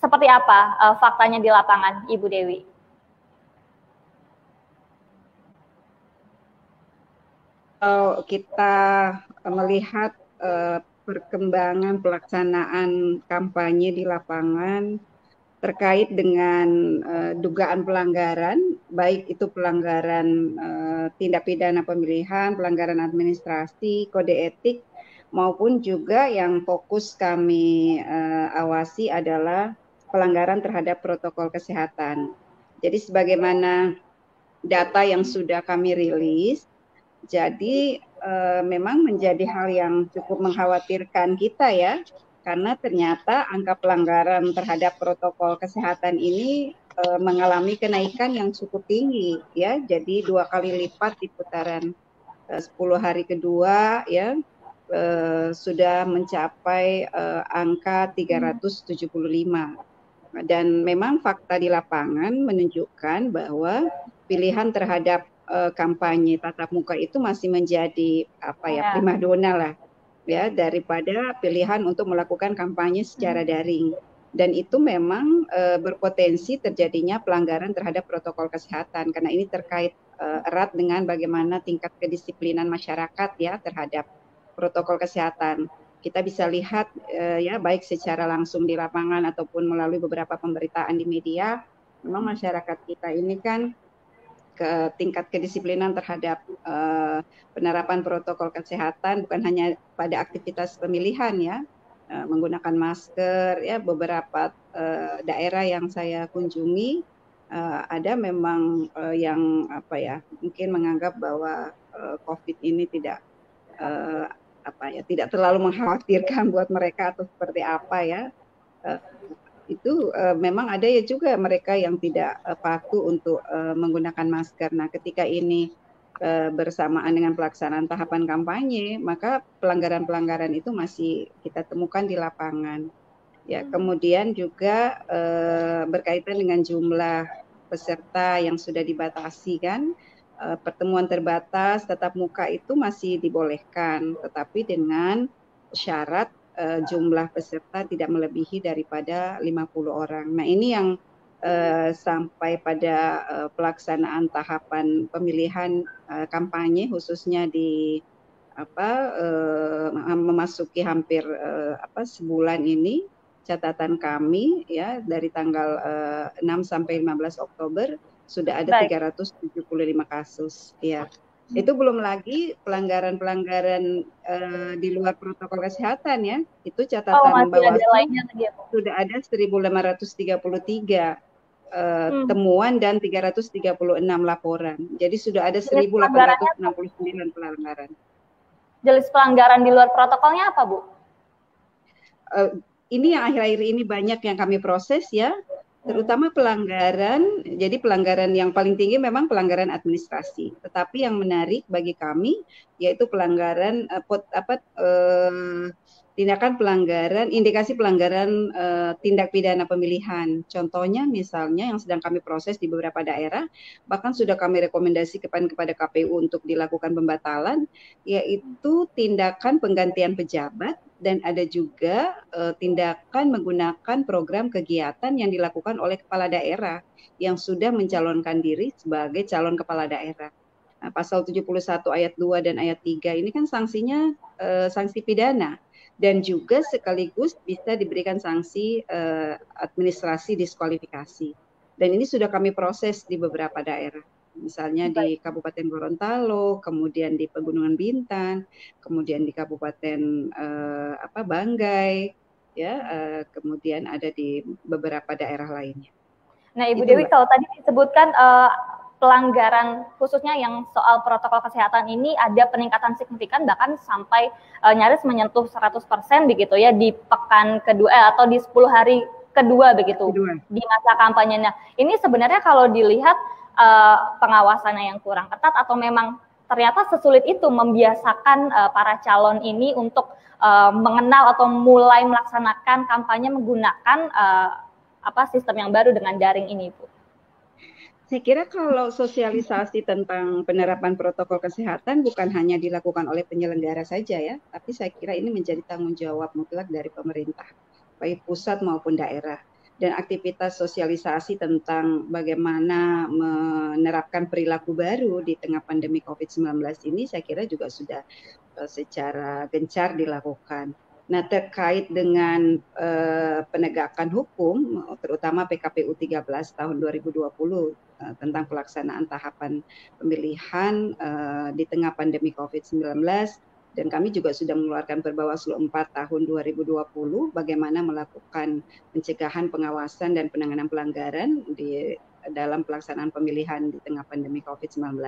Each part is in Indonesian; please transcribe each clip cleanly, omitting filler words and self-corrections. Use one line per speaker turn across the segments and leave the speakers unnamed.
seperti apa faktanya di lapangan, Ibu Dewi?
Kalau kita melihat perkembangan pelaksanaan kampanye di lapangan terkait dengan dugaan pelanggaran, baik itu pelanggaran tindak pidana pemilihan, pelanggaran administrasi, kode etik, maupun juga yang fokus kami awasi adalah pelanggaran terhadap protokol kesehatan. Jadi sebagaimana data yang sudah kami rilis, jadi memang menjadi hal yang cukup mengkhawatirkan kita ya, karena ternyata angka pelanggaran terhadap protokol kesehatan ini mengalami kenaikan yang cukup tinggi ya, jadi 2 kali lipat di putaran 10 hari kedua ya, sudah mencapai angka 375. Dan memang fakta di lapangan menunjukkan bahwa pilihan terhadap kampanye tatap muka itu masih menjadi primadona lah ya, daripada pilihan untuk melakukan kampanye secara daring. Dan itu memang berpotensi terjadinya pelanggaran terhadap protokol kesehatan, karena ini terkait erat dengan bagaimana tingkat kedisiplinan masyarakat ya terhadap protokol kesehatan. Kita bisa lihat ya, baik secara langsung di lapangan ataupun melalui beberapa pemberitaan di media, memang masyarakat kita ini kan tingkat kedisiplinan terhadap penerapan protokol kesehatan bukan hanya pada aktivitas pemilihan ya, menggunakan masker ya. Beberapa daerah yang saya kunjungi ada memang yang mungkin menganggap bahwa COVID ini tidak tidak terlalu mengkhawatirkan buat mereka atau seperti apa ya. Itu memang ada ya juga mereka yang tidak patuh untuk menggunakan masker. Nah, ketika ini bersamaan dengan pelaksanaan tahapan kampanye, maka pelanggaran-pelanggaran itu masih kita temukan di lapangan. Ya, kemudian juga berkaitan dengan jumlah peserta yang sudah dibatasi kan, pertemuan terbatas tatap muka itu masih dibolehkan, tetapi dengan syarat jumlah peserta tidak melebihi daripada 50 orang. Nah, ini yang sampai pada pelaksanaan tahapan pemilihan kampanye khususnya di memasuki hampir sebulan ini, catatan kami ya dari tanggal 6 sampai 15 Oktober sudah ada 375 kasus ya. Itu belum lagi pelanggaran-pelanggaran di luar protokol kesehatan ya. Itu catatan Bawaslu sudah ada 1.533 temuan dan 336 laporan. Jadi sudah ada 1.869 pelanggaran.
Jenis pelanggaran di luar protokolnya apa, Bu?
Ini yang akhir-akhir ini banyak yang kami proses ya, terutama pelanggaran. Jadi pelanggaran yang paling tinggi memang pelanggaran administrasi. Tetapi yang menarik bagi kami yaitu pelanggaran tindakan pelanggaran, indikasi pelanggaran tindak pidana pemilihan. Contohnya misalnya yang sedang kami proses di beberapa daerah, bahkan sudah kami rekomendasikan kepada KPU untuk dilakukan pembatalan, yaitu tindakan penggantian pejabat, dan ada juga tindakan menggunakan program kegiatan yang dilakukan oleh kepala daerah yang sudah mencalonkan diri sebagai calon kepala daerah. Nah, pasal 71 ayat 2 dan ayat 3 ini kan sanksinya sanksi pidana, dan juga sekaligus bisa diberikan sanksi administrasi diskualifikasi. Dan ini sudah kami proses di beberapa daerah. Misalnya di Kabupaten Gorontalo, kemudian di Pegunungan Bintan, kemudian di Kabupaten Banggai, ya, kemudian ada di beberapa daerah lainnya.
Nah, Ibu Dewi, kalau tadi disebutkan pelanggaran khususnya yang soal protokol kesehatan ini ada peningkatan signifikan bahkan sampai nyaris menyentuh 100% begitu ya di pekan kedua atau di 10 hari kedua begitu di masa kampanyenya. Ini sebenarnya kalau dilihat pengawasannya yang kurang ketat atau memang ternyata sesulit itu membiasakan para calon ini untuk mengenal atau mulai melaksanakan kampanye menggunakan sistem yang baru dengan daring ini, Bu?
Saya kira kalau sosialisasi tentang penerapan protokol kesehatan bukan hanya dilakukan oleh penyelenggara saja ya, tapi saya kira ini menjadi tanggung jawab mutlak dari pemerintah, baik pusat maupun daerah. dan aktivitas sosialisasi tentang bagaimana menerapkan perilaku baru di tengah pandemi COVID-19 ini saya kira juga sudah secara gencar dilakukan. Nah, terkait dengan penegakan hukum, terutama PKPU 13 tahun 2020 tentang pelaksanaan tahapan pemilihan di tengah pandemi COVID-19, dan kami juga sudah mengeluarkan Perbawaslu 4 tahun 2020 bagaimana melakukan pencegahan, pengawasan, dan penanganan pelanggaran di dalam pelaksanaan pemilihan di tengah pandemi COVID-19.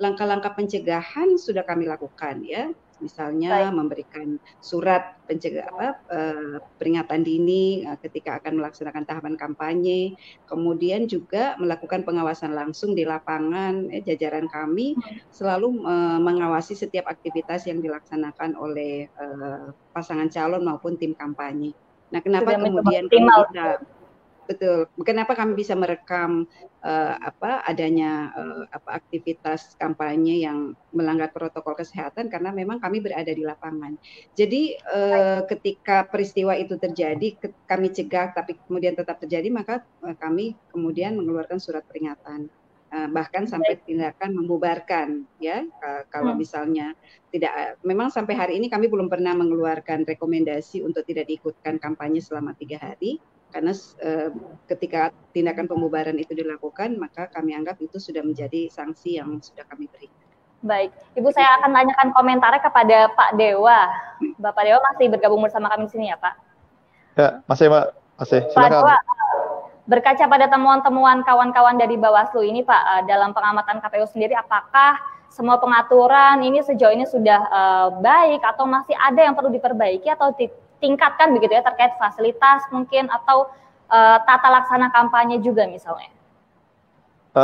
Langkah-langkah pencegahan sudah kami lakukan ya, misalnya memberikan surat peringatan dini ketika akan melaksanakan tahapan kampanye, kemudian juga melakukan pengawasan langsung di lapangan. Jajaran kami selalu mengawasi setiap aktivitas yang dilaksanakan oleh pasangan calon maupun tim kampanye. Nah, kenapa kemudian kami bisa betul. Kenapa kami bisa merekam adanya aktivitas kampanye yang melanggar protokol kesehatan? Karena memang kami berada di lapangan. Jadi ketika peristiwa itu terjadi, kami cegah, tapi kemudian tetap terjadi, maka kami kemudian mengeluarkan surat peringatan. Bahkan sampai tindakan membubarkan, ya. Kalau misalnya tidak, memang sampai hari ini kami belum pernah mengeluarkan rekomendasi untuk tidak diikutkan kampanye selama 3 hari. Karena ketika tindakan pembubaran itu dilakukan, maka kami anggap itu sudah menjadi sanksi yang sudah kami berikan.
Baik, Ibu, saya akan tanyakan komentarnya kepada Pak Dewa. Bapak Dewa masih bergabung bersama kami di sini ya, Pak?
Ya, masih, Pak. Masih. Silakan.
Pak Dewa, berkaca pada temuan-temuan kawan-kawan dari Bawaslu ini, Pak, dalam pengamatan KPU sendiri, apakah semua pengaturan ini sejauh ini sudah baik atau masih ada yang perlu diperbaiki atau tingkatkan begitu ya, terkait fasilitas mungkin atau tata laksana kampanye juga misalnya?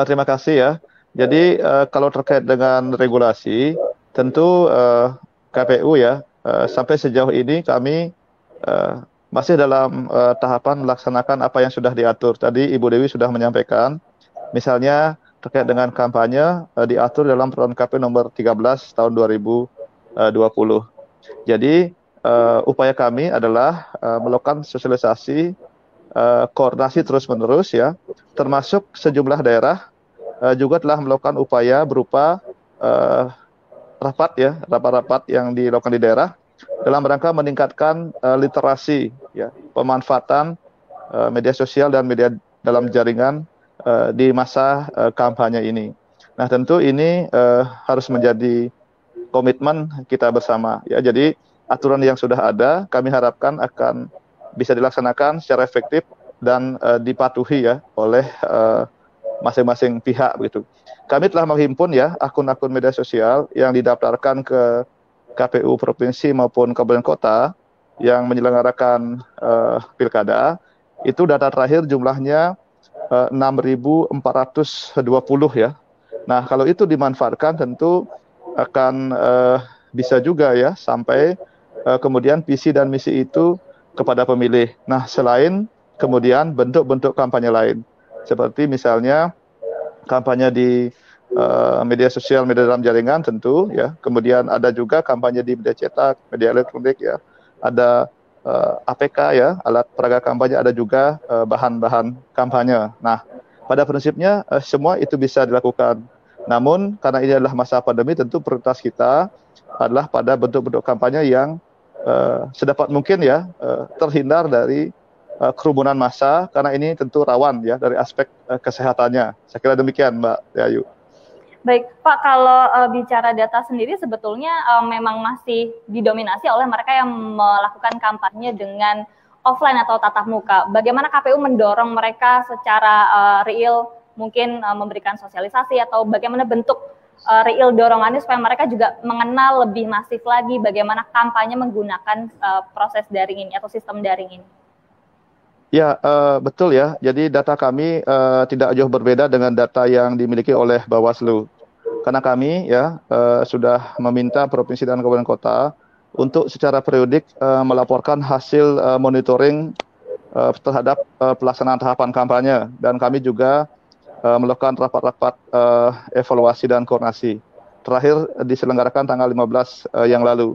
Terima kasih ya. Jadi kalau terkait dengan regulasi, tentu KPU ya sampai sejauh ini kami masih dalam tahapan melaksanakan apa yang sudah diatur. Tadi Ibu Dewi sudah menyampaikan, misalnya terkait dengan kampanye diatur dalam Peraturan KPU nomor 13 tahun 2020. Jadi upaya kami adalah melakukan sosialisasi, koordinasi terus-menerus ya, termasuk sejumlah daerah juga telah melakukan upaya berupa rapat-rapat yang dilakukan di daerah dalam rangka meningkatkan literasi ya, pemanfaatan media sosial dan media dalam jaringan di masa kampanye ini. Nah, tentu ini harus menjadi komitmen kita bersama ya. Jadi aturan yang sudah ada, kami harapkan akan bisa dilaksanakan secara efektif dan dipatuhi ya oleh masing-masing pihak begitu. Kami telah menghimpun ya akun-akun media sosial yang didaftarkan ke KPU provinsi maupun kabupaten kota yang menyelenggarakan pilkada. Itu data terakhir jumlahnya 6.420 ya. Nah, kalau itu dimanfaatkan tentu akan bisa juga ya sampai kemudian visi dan misi itu kepada pemilih. Nah, selain kemudian bentuk-bentuk kampanye lain, seperti misalnya kampanye di media sosial, media dalam jaringan tentu ya. Kemudian ada juga kampanye di media cetak, media elektronik ya. Ada APK ya, alat peraga kampanye, ada juga bahan-bahan kampanye. Nah, pada prinsipnya semua itu bisa dilakukan. Namun karena ini adalah masa pandemi, tentu prioritas kita adalah pada bentuk-bentuk kampanye yang sedapat mungkin ya terhindar dari kerumunan massa, karena ini tentu rawan ya dari aspek kesehatannya. Saya kira demikian, Mbak Yayu.
Baik, Pak, kalau bicara data sendiri sebetulnya memang masih didominasi oleh mereka yang melakukan kampanye dengan offline atau tatap muka. Bagaimana KPU mendorong mereka secara real, mungkin memberikan sosialisasi atau bagaimana bentuk real dorongannya supaya mereka juga mengenal lebih masif lagi bagaimana kampanye menggunakan proses daring ini atau sistem daring ini?
Ya, betul ya. Jadi data kami tidak jauh berbeda dengan data yang dimiliki oleh Bawaslu. Karena kami ya sudah meminta provinsi dan kabupaten kota untuk secara periodik melaporkan hasil monitoring terhadap pelaksanaan tahapan kampanye. Dan kami juga melakukan rapat-rapat evaluasi dan koordinasi. Terakhir diselenggarakan tanggal 15 yang lalu.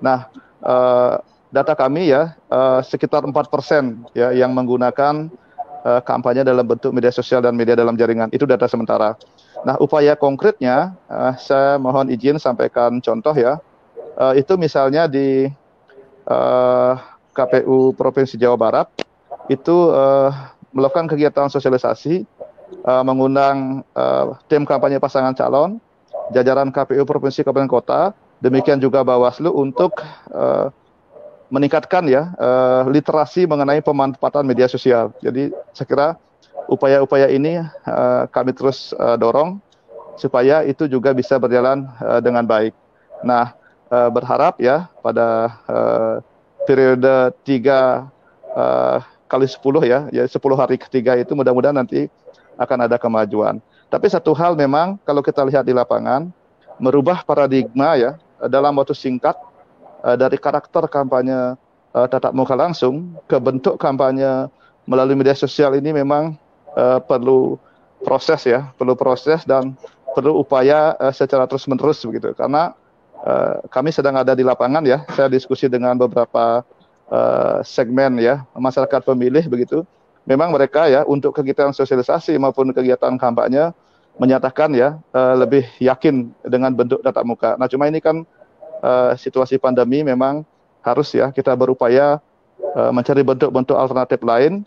Nah, data kami ya sekitar 4% ya yang menggunakan kampanye dalam bentuk media sosial dan media dalam jaringan. Itu data sementara. Nah, upaya konkretnya, saya mohon izin sampaikan contoh ya. Itu misalnya di KPU Provinsi Jawa Barat, itu melakukan kegiatan sosialisasi, mengundang tim kampanye pasangan calon, jajaran KPU Provinsi Kabupaten Kota, demikian juga Bawaslu untuk meningkatkan ya literasi mengenai pemanfaatan media sosial. Jadi saya kira upaya-upaya ini kami terus dorong supaya itu juga bisa berjalan dengan baik. Nah, berharap ya pada periode 3 kali 10 ya 10 hari ketiga itu mudah-mudahan nanti akan ada kemajuan. Tapi satu hal memang kalau kita lihat di lapangan, merubah paradigma ya dalam waktu singkat dari karakter kampanye tatap muka langsung ke bentuk kampanye melalui media sosial ini memang perlu proses ya, perlu proses dan perlu upaya secara terus-menerus begitu. Karena kami sedang ada di lapangan ya, saya diskusi dengan beberapa segmen ya masyarakat pemilih begitu. Memang mereka ya untuk kegiatan sosialisasi maupun kegiatan kampanye menyatakan ya lebih yakin dengan bentuk tatap muka. Nah, cuma ini kan situasi pandemi memang harus ya kita berupaya mencari bentuk-bentuk alternatif lain.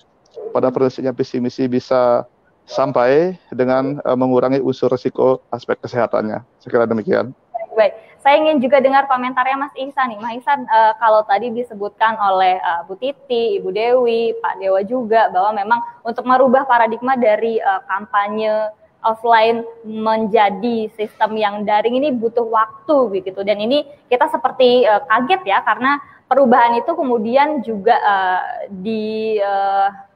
Pada prinsipnya visi misi bisa sampai dengan mengurangi unsur risiko aspek kesehatannya. Saya kira demikian.
Baik, saya ingin juga dengar komentarnya Mas Ihsan nih. Mas Ihsan, kalau tadi disebutkan oleh Bu Titi, Ibu Dewi, Pak Dewa juga bahwa memang untuk merubah paradigma dari kampanye offline menjadi sistem yang daring ini butuh waktu begitu. Dan ini kita seperti kaget ya karena perubahan itu kemudian juga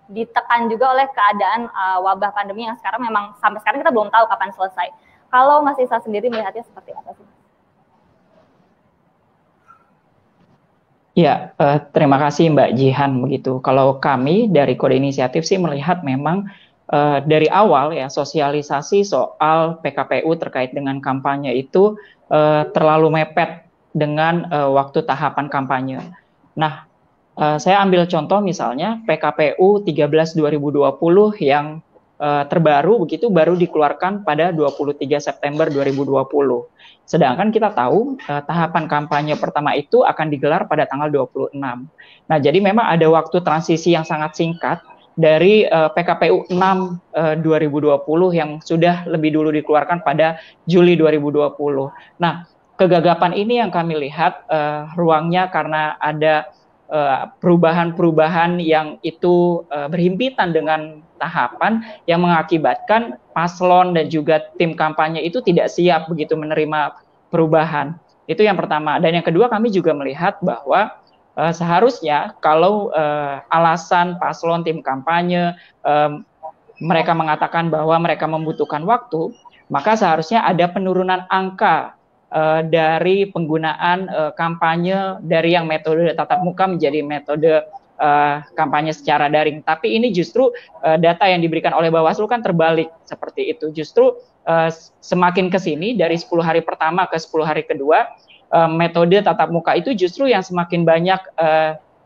ditekan juga oleh keadaan wabah pandemi yang sekarang memang sampai sekarang kita belum tahu kapan selesai. Kalau Mas Ihsan sendiri melihatnya seperti apa sih?
Ya, terima kasih Mbak Jihan begitu. Kalau kami dari Kode Inisiatif sih melihat memang dari awal ya sosialisasi soal PKPU terkait dengan kampanye itu terlalu mepet dengan waktu tahapan kampanye. Nah, saya ambil contoh misalnya PKPU 13 2020 yang terbaru begitu baru dikeluarkan pada 23 September 2020. Sedangkan kita tahu tahapan kampanye pertama itu akan digelar pada tanggal 26. Nah, jadi memang ada waktu transisi yang sangat singkat dari PKPU 6 2020 yang sudah lebih dulu dikeluarkan pada Juli 2020. Nah, kegagapan ini yang kami lihat ruangnya karena ada perubahan-perubahan yang itu berhimpitan dengan tahapan yang mengakibatkan paslon dan juga tim kampanye itu tidak siap begitu menerima perubahan. Itu yang pertama. Dan yang kedua kami juga melihat bahwa seharusnya kalau alasan paslon tim kampanye mereka mengatakan bahwa mereka membutuhkan waktu, maka seharusnya ada penurunan angka dari penggunaan kampanye dari yang metode tatap muka menjadi metode kampanye secara daring. Tapi ini justru data yang diberikan oleh Bawaslu kan terbalik seperti itu. Justru semakin ke sini dari 10 hari pertama ke 10 hari kedua, metode tatap muka itu justru yang semakin banyak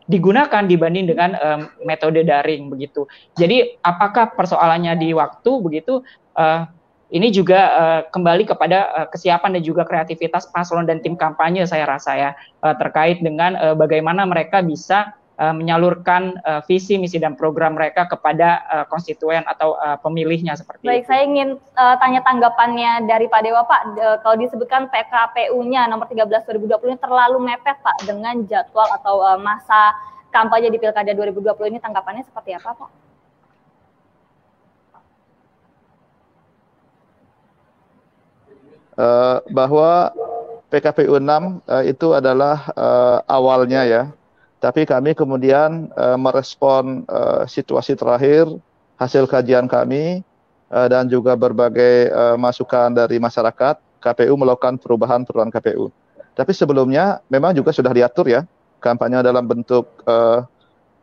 digunakan dibanding dengan metode daring begitu. Jadi apakah persoalannya di waktu begitu? Ini juga kembali kepada kesiapan dan juga kreativitas paslon dan tim kampanye saya rasa ya terkait dengan bagaimana mereka bisa menyalurkan visi, misi dan program mereka kepada konstituen atau pemilihnya seperti
Baik, itu. Saya ingin tanya tanggapannya dari Pak Dewa, Pak. Kalau disebutkan PKPU-nya nomor 13 2020 ini terlalu mepet Pak dengan jadwal atau masa kampanye di Pilkada 2020 ini, tanggapannya seperti apa Pak?
Bahwa PKPU 6 itu adalah awalnya ya, tapi kami kemudian merespon situasi terakhir, hasil kajian kami dan juga berbagai masukan dari masyarakat, KPU melakukan perubahan KPU. Tapi sebelumnya memang juga sudah diatur ya, kampanye dalam bentuk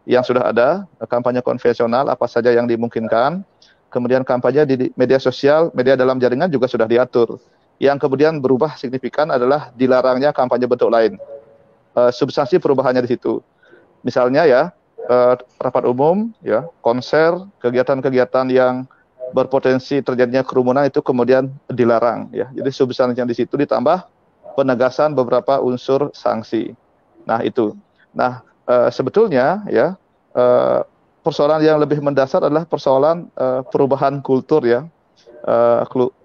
yang sudah ada, kampanye konvensional apa saja yang dimungkinkan, kemudian kampanye di media sosial, media dalam jaringan juga sudah diatur. Yang kemudian berubah signifikan adalah dilarangnya kampanye bentuk lain. Substansi perubahannya di situ. Misalnya ya, rapat umum, ya, konser, kegiatan-kegiatan yang berpotensi terjadinya kerumunan itu kemudian dilarang, ya. Jadi substansinya di situ ditambah penegasan beberapa unsur sanksi. Nah itu. Nah sebetulnya ya persoalan yang lebih mendasar adalah persoalan perubahan kultur ya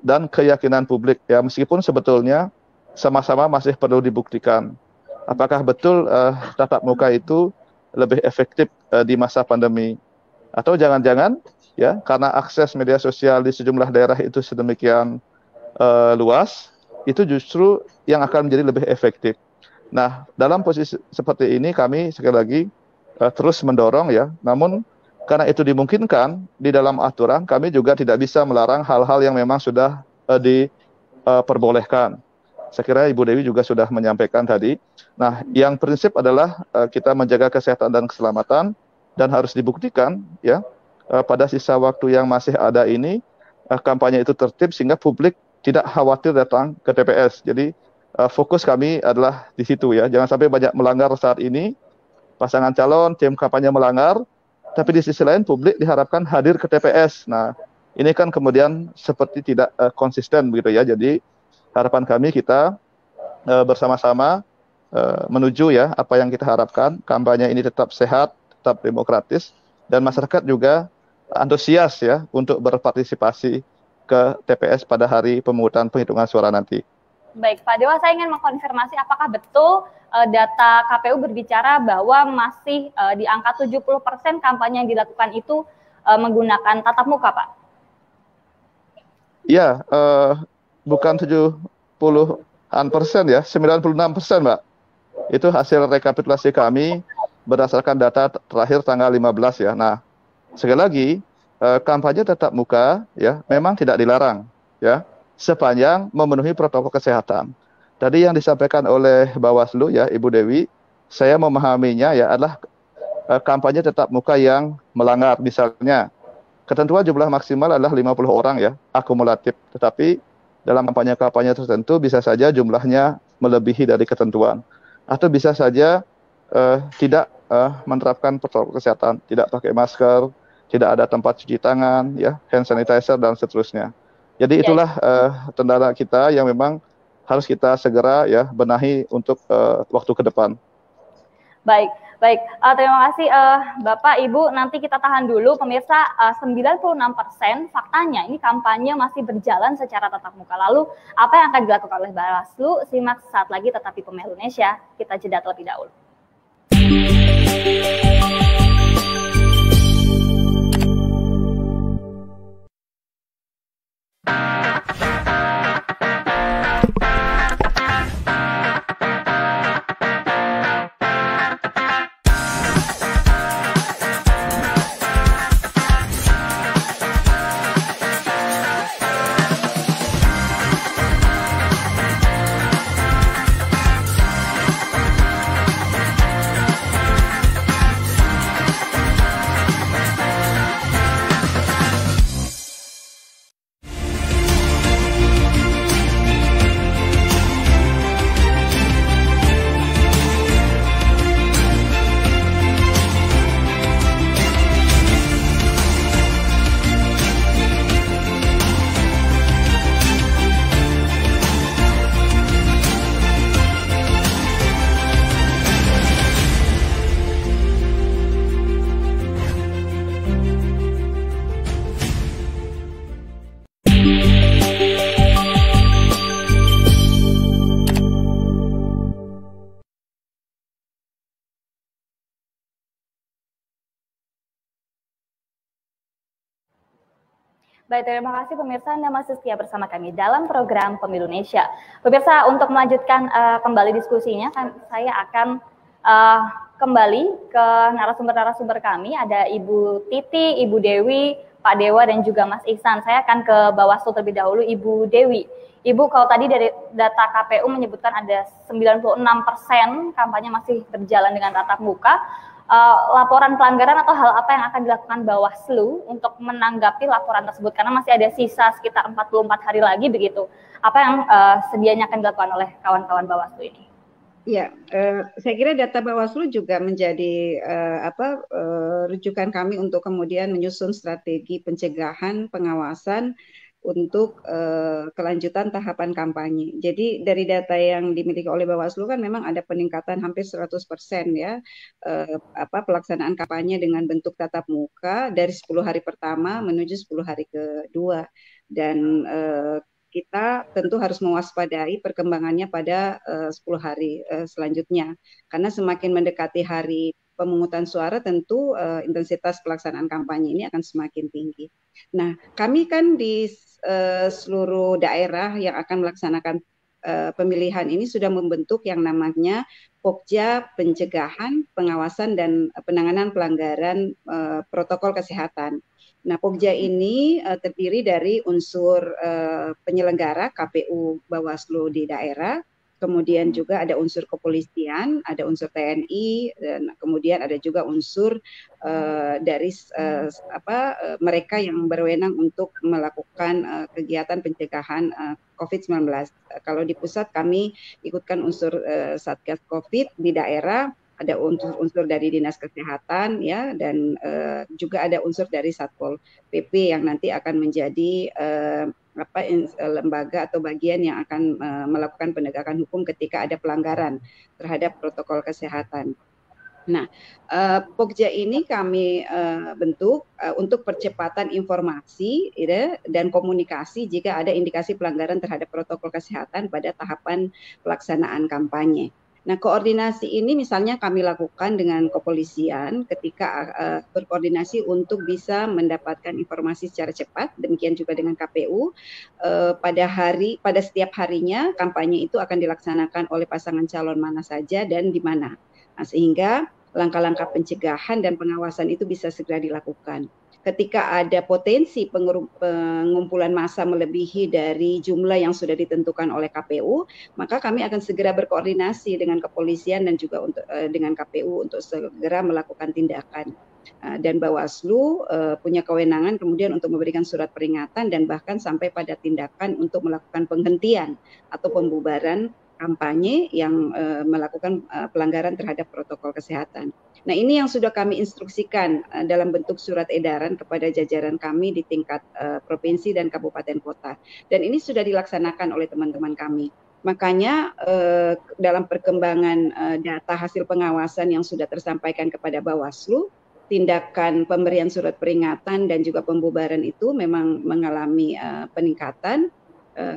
dan keyakinan publik ya, meskipun sebetulnya sama-sama masih perlu dibuktikan. Apakah betul tatap muka itu lebih efektif di masa pandemi, atau jangan-jangan ya karena akses media sosial di sejumlah daerah itu sedemikian luas, itu justru yang akan menjadi lebih efektif. Nah, dalam posisi seperti ini kami sekali lagi terus mendorong ya, namun karena itu dimungkinkan di dalam aturan, kami juga tidak bisa melarang hal-hal yang memang sudah diperbolehkan. Saya kira Ibu Dewi juga sudah menyampaikan tadi. Nah, yang prinsip adalah kita menjaga kesehatan dan keselamatan, dan harus dibuktikan ya pada sisa waktu yang masih ada ini kampanye itu tertib sehingga publik tidak khawatir datang ke TPS. Jadi fokus kami adalah di situ ya. Jangan sampai banyak melanggar saat ini, pasangan calon, tim kampanye melanggar, tapi di sisi lain publik diharapkan hadir ke TPS. Nah, ini kan kemudian seperti tidak konsisten begitu ya. Jadi harapan kami kita bersama-sama menuju ya apa yang kita harapkan, kampanye ini tetap sehat, tetap demokratis, dan masyarakat juga antusias ya untuk berpartisipasi ke TPS pada hari pemungutan penghitungan suara nanti.
Baik, Pak Dewa, saya ingin mengkonfirmasi apakah betul data KPU berbicara bahwa masih di angka 70% kampanye yang dilakukan itu menggunakan tatap muka, Pak?
Iya, bukan 70-an% ya, 96%, Mbak. Itu hasil rekapitulasi kami berdasarkan data terakhir tanggal 15 ya. Nah, sekali lagi kampanye tatap muka ya memang tidak dilarang ya sepanjang memenuhi protokol kesehatan. Tadi yang disampaikan oleh Bawaslu ya Ibu Dewi, saya memahaminya ya adalah kampanye tatap muka yang melanggar, misalnya ketentuan jumlah maksimal adalah 50 orang ya akumulatif, tetapi dalam kampanye tertentu bisa saja jumlahnya melebihi dari ketentuan, atau bisa saja tidak menerapkan protokol kesehatan, tidak pakai masker, tidak ada tempat cuci tangan, ya, hand sanitizer dan seterusnya. Jadi itulah kendala kita yang memang harus kita segera ya benahi untuk waktu ke depan.
Baik. Terima kasih Bapak, Ibu. Nanti kita tahan dulu, pemirsa. 96% faktanya ini kampanye masih berjalan secara tatap muka. Lalu apa yang akan dilakukan oleh Bawaslu? Simak saat lagi tetap di Pemilu Indonesia. Kita jeda terlebih dahulu. Baik, terima kasih pemirsa, Anda masih setia bersama kami dalam program Pemilu Indonesia. Pemirsa, untuk melanjutkan kembali diskusinya, saya akan kembali ke narasumber-narasumber kami. Ada Ibu Titi, Ibu Dewi, Pak Dewa, dan juga Mas Ihsan. Saya akan ke Bawaslu terlebih dahulu, Ibu Dewi. Ibu, kalau tadi dari data KPU menyebutkan ada 96% kampanye masih berjalan dengan tatap muka. Laporan pelanggaran atau hal apa yang akan dilakukan Bawaslu untuk menanggapi laporan tersebut, karena masih ada sisa sekitar 44 hari lagi begitu. Apa yang sedianya akan dilakukan oleh kawan-kawan Bawaslu ini?
Ya, saya kira data Bawaslu juga menjadi rujukan kami untuk kemudian menyusun strategi pencegahan, pengawasan untuk kelanjutan tahapan kampanye. Jadi dari data yang dimiliki oleh Bawaslu kan memang ada peningkatan hampir 100% ya, pelaksanaan kampanye dengan bentuk tatap muka dari 10 hari pertama menuju 10 hari kedua. Dan kita tentu harus mewaspadai perkembangannya pada 10 hari selanjutnya. Karena semakin mendekati hari pemungutan suara tentu intensitas pelaksanaan kampanye ini akan semakin tinggi. Nah, kami kan di seluruh daerah yang akan melaksanakan pemilihan ini sudah membentuk yang namanya Pokja Pencegahan, Pengawasan dan Penanganan Pelanggaran Protokol Kesehatan. Nah, Pokja ini terdiri dari unsur penyelenggara KPU Bawaslu di daerah, kemudian juga ada unsur kepolisian, ada unsur TNI, dan kemudian ada juga unsur dari mereka yang berwenang untuk melakukan kegiatan pencegahan COVID-19. Kalau di pusat kami ikutkan unsur Satgas COVID, di daerah ada unsur dari Dinas Kesehatan ya, dan juga ada unsur dari Satpol PP yang nanti akan menjadi lembaga atau bagian yang akan melakukan penegakan hukum ketika ada pelanggaran terhadap protokol kesehatan. Nah, Pokja ini kami bentuk untuk percepatan informasi ya, dan komunikasi jika ada indikasi pelanggaran terhadap protokol kesehatan pada tahapan pelaksanaan kampanye. Nah, koordinasi ini misalnya kami lakukan dengan kepolisian ketika berkoordinasi untuk bisa mendapatkan informasi secara cepat, demikian juga dengan KPU pada setiap harinya kampanye itu akan dilaksanakan oleh pasangan calon mana saja dan di mana. Nah, sehingga langkah-langkah pencegahan dan pengawasan itu bisa segera dilakukan. Ketika ada potensi pengumpulan massa melebihi dari jumlah yang sudah ditentukan oleh KPU, maka kami akan segera berkoordinasi dengan kepolisian dan juga dengan KPU untuk segera melakukan tindakan. Dan Bawaslu punya kewenangan kemudian untuk memberikan surat peringatan dan bahkan sampai pada tindakan untuk melakukan penghentian atau pembubaran kampanye yang melakukan pelanggaran terhadap protokol kesehatan. Nah, ini yang sudah kami instruksikan dalam bentuk surat edaran kepada jajaran kami di tingkat provinsi dan kabupaten kota. Dan ini sudah dilaksanakan oleh teman-teman kami. Makanya dalam perkembangan data hasil pengawasan yang sudah tersampaikan kepada Bawaslu, tindakan pemberian surat peringatan dan juga pembubaran itu memang mengalami peningkatan.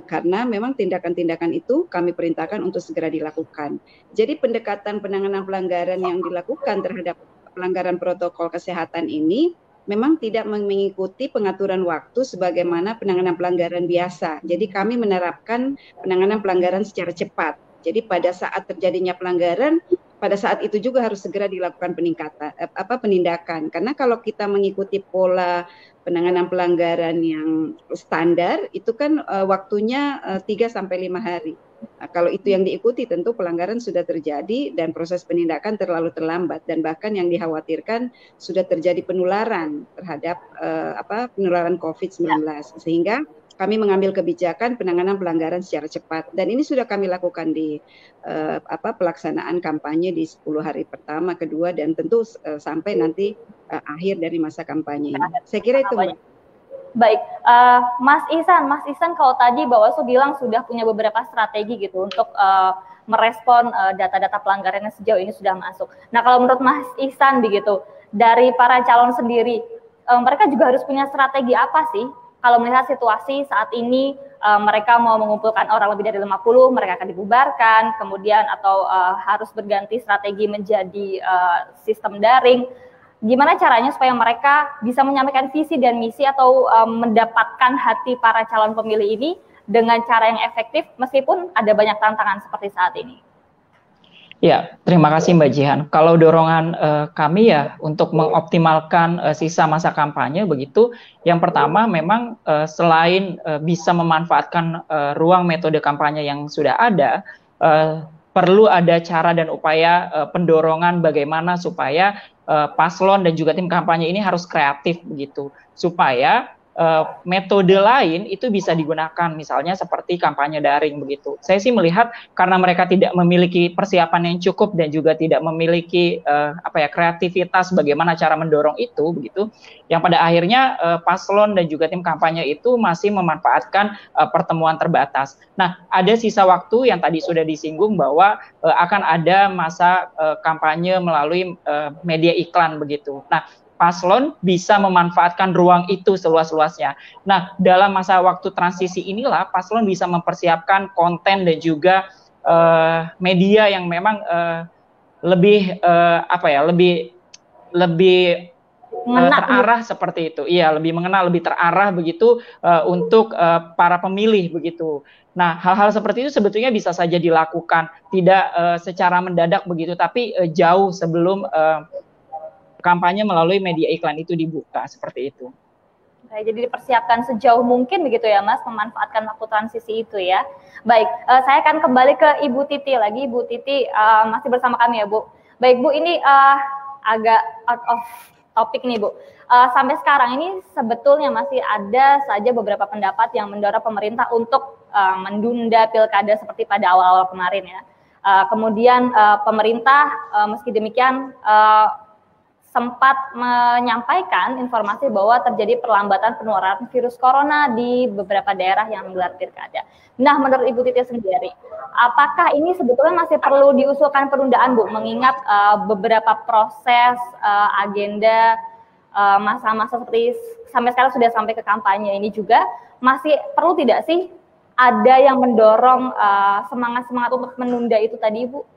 Karena memang tindakan-tindakan itu kami perintahkan untuk segera dilakukan. Jadi pendekatan penanganan pelanggaran yang dilakukan terhadap pelanggaran protokol kesehatan ini memang tidak mengikuti pengaturan waktu sebagaimana penanganan pelanggaran biasa. Jadi kami menerapkan penanganan pelanggaran secara cepat. Jadi pada saat terjadinya pelanggaran, pada saat itu juga harus segera dilakukan penindakan. Karena kalau kita mengikuti pola penanganan pelanggaran yang standar itu kan waktunya 3-5 hari. Nah, kalau itu yang diikuti tentu pelanggaran sudah terjadi dan proses penindakan terlalu terlambat dan bahkan yang dikhawatirkan sudah terjadi penularan terhadap penularan COVID-19 sehingga kami mengambil kebijakan penanganan pelanggaran secara cepat dan ini sudah kami lakukan di pelaksanaan kampanye di 10 hari pertama, kedua dan tentu sampai nanti akhir dari masa kampanye ini. Saya kira itu.
Baik, Mas Ihsan kalau tadi Bawaslu bilang sudah punya beberapa strategi gitu untuk merespon data-data pelanggaran yang sejauh ini sudah masuk. Nah, kalau menurut Mas Ihsan begitu, dari para calon sendiri, mereka juga harus punya strategi apa sih? Kalau melihat situasi saat ini mereka mau mengumpulkan orang lebih dari 50, mereka akan dibubarkan, kemudian atau harus berganti strategi menjadi sistem daring. Gimana caranya supaya mereka bisa menyampaikan visi dan misi atau mendapatkan hati para calon pemilih ini dengan cara yang efektif meskipun ada banyak tantangan seperti saat ini?
Ya, terima kasih Mbak Jihan. Kalau dorongan kami ya untuk mengoptimalkan sisa masa kampanye begitu, yang pertama memang selain bisa memanfaatkan ruang metode kampanye yang sudah ada, perlu ada cara dan upaya pendorongan bagaimana supaya paslon dan juga tim kampanye ini harus kreatif begitu, supaya metode lain itu bisa digunakan, misalnya seperti kampanye daring begitu. Saya sih melihat karena mereka tidak memiliki persiapan yang cukup dan juga tidak memiliki kreativitas bagaimana cara mendorong itu begitu, yang pada akhirnya paslon dan juga tim kampanye itu masih memanfaatkan pertemuan terbatas. Nah, ada sisa waktu yang tadi sudah disinggung bahwa akan ada masa kampanye melalui media iklan begitu. Nah, paslon bisa memanfaatkan ruang itu seluas-luasnya. Nah, dalam masa waktu transisi inilah paslon bisa mempersiapkan konten dan juga media yang memang lebih terarah seperti itu. Iya, lebih mengenal, lebih terarah begitu untuk para pemilih begitu. Nah, hal-hal seperti itu sebetulnya bisa saja dilakukan tidak secara mendadak begitu, tapi jauh sebelum kampanye melalui media iklan itu dibuka seperti itu.
Jadi dipersiapkan sejauh mungkin begitu ya Mas, memanfaatkan waktu transisi itu ya. Baik, saya akan kembali ke Ibu Titi lagi. Ibu Titi masih bersama kami ya Bu. Baik Bu, ini agak out of topic nih Bu. Sampai sekarang ini sebetulnya masih ada saja beberapa pendapat yang mendorong pemerintah untuk menunda pilkada seperti pada awal-awal kemarin ya. Kemudian pemerintah meski demikian sempat menyampaikan informasi bahwa terjadi perlambatan penularan virus corona di beberapa daerah yang menggelar pilkada. Nah, menurut Ibu Titi sendiri, apakah ini sebetulnya masih perlu diusulkan penundaan, Bu? Mengingat beberapa proses agenda masa-masa seperti sampai sekarang sudah sampai ke kampanye ini juga masih perlu tidak sih ada yang mendorong semangat-semangat untuk menunda itu tadi, Bu?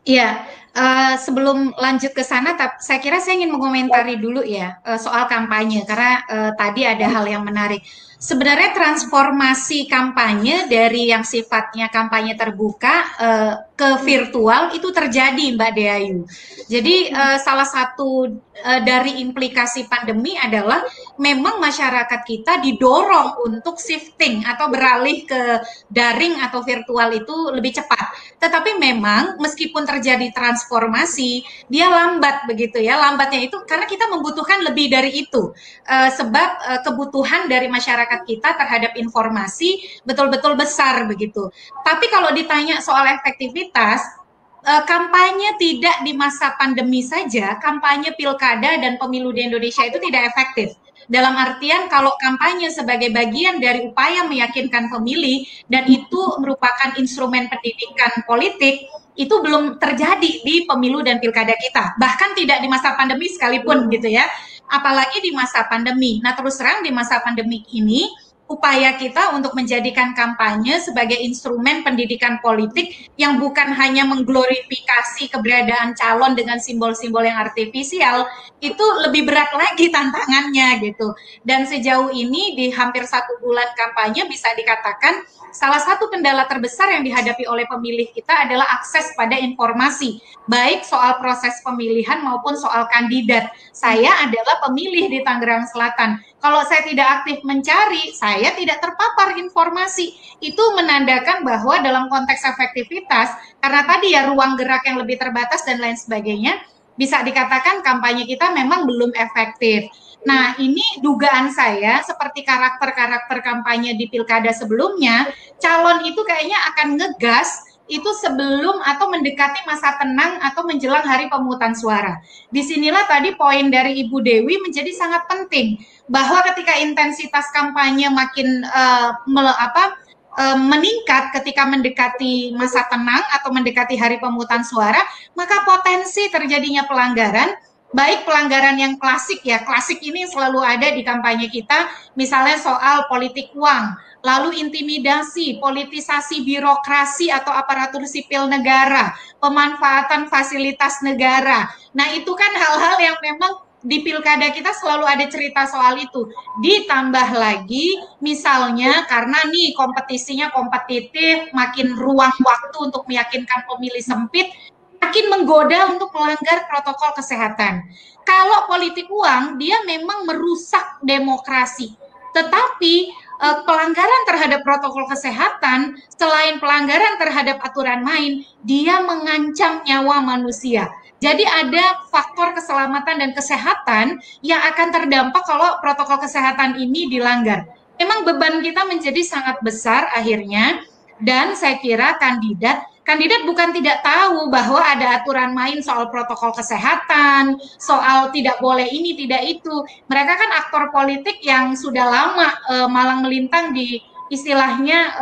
Iya, sebelum lanjut ke sana, saya kira saya ingin mengomentari dulu ya soal kampanye, karena tadi ada hal yang menarik. Sebenarnya transformasi kampanye dari yang sifatnya kampanye terbuka ke virtual itu terjadi, Mbak Deayu. Jadi salah satu dari implikasi pandemi adalah memang masyarakat kita didorong untuk shifting atau beralih ke daring atau virtual itu lebih cepat. Tetapi memang meskipun terjadi transformasi, dia lambat begitu ya. Lambatnya itu karena kita membutuhkan lebih dari itu. Sebab kebutuhan dari masyarakat kita terhadap informasi betul-betul besar begitu. Tapi kalau ditanya soal efektivitas, kampanye tidak di masa pandemi saja, kampanye pilkada dan pemilu di Indonesia itu tidak efektif. Dalam artian kalau kampanye sebagai bagian dari upaya meyakinkan pemilih dan itu merupakan instrumen pendidikan politik, itu belum terjadi di pemilu dan pilkada kita. Bahkan tidak di masa pandemi sekalipun gitu ya. Apalagi di masa pandemi. Nah, terus terang di masa pandemi ini upaya kita untuk menjadikan kampanye sebagai instrumen pendidikan politik yang bukan hanya mengglorifikasi keberadaan calon dengan simbol-simbol yang artifisial, itu lebih berat lagi tantangannya gitu. Dan sejauh ini di hampir 1 bulan kampanye bisa dikatakan salah satu kendala terbesar yang dihadapi oleh pemilih kita adalah akses pada informasi, baik soal proses pemilihan maupun soal kandidat. Saya adalah pemilih di Tangerang Selatan. Kalau saya tidak aktif mencari, saya tidak terpapar informasi. Itu menandakan bahwa dalam konteks efektivitas, karena tadi ya ruang gerak yang lebih terbatas dan lain sebagainya, bisa dikatakan kampanye kita memang belum efektif. Nah, ini dugaan saya seperti karakter-karakter kampanye di pilkada sebelumnya, calon itu kayaknya akan ngegas itu sebelum atau mendekati masa tenang atau menjelang hari pemungutan suara. Disinilah tadi poin dari Ibu Dewi menjadi sangat penting, bahwa ketika intensitas kampanye makin meningkat ketika mendekati masa tenang atau mendekati hari pemungutan suara, maka potensi terjadinya pelanggaran, baik pelanggaran yang klasik ya, klasik ini selalu ada di kampanye kita, misalnya soal politik uang, lalu intimidasi, politisasi birokrasi atau aparatur sipil negara, pemanfaatan fasilitas negara. Nah, itu kan hal-hal yang memang di pilkada kita selalu ada cerita soal itu. Ditambah lagi misalnya karena nih kompetisinya kompetitif, makin ruang waktu untuk meyakinkan pemilih sempit, makin menggoda untuk melanggar protokol kesehatan. Kalau politik uang, dia memang merusak demokrasi. Tetapi pelanggaran terhadap protokol kesehatan, selain pelanggaran terhadap aturan main, dia mengancam nyawa manusia. Jadi ada faktor keselamatan dan kesehatan yang akan terdampak kalau protokol kesehatan ini dilanggar. Memang beban kita menjadi sangat besar akhirnya, dan saya kira kandidat bukan tidak tahu bahwa ada aturan main soal protokol kesehatan, soal tidak boleh ini, tidak itu. Mereka kan aktor politik yang sudah lama malang melintang di istilahnya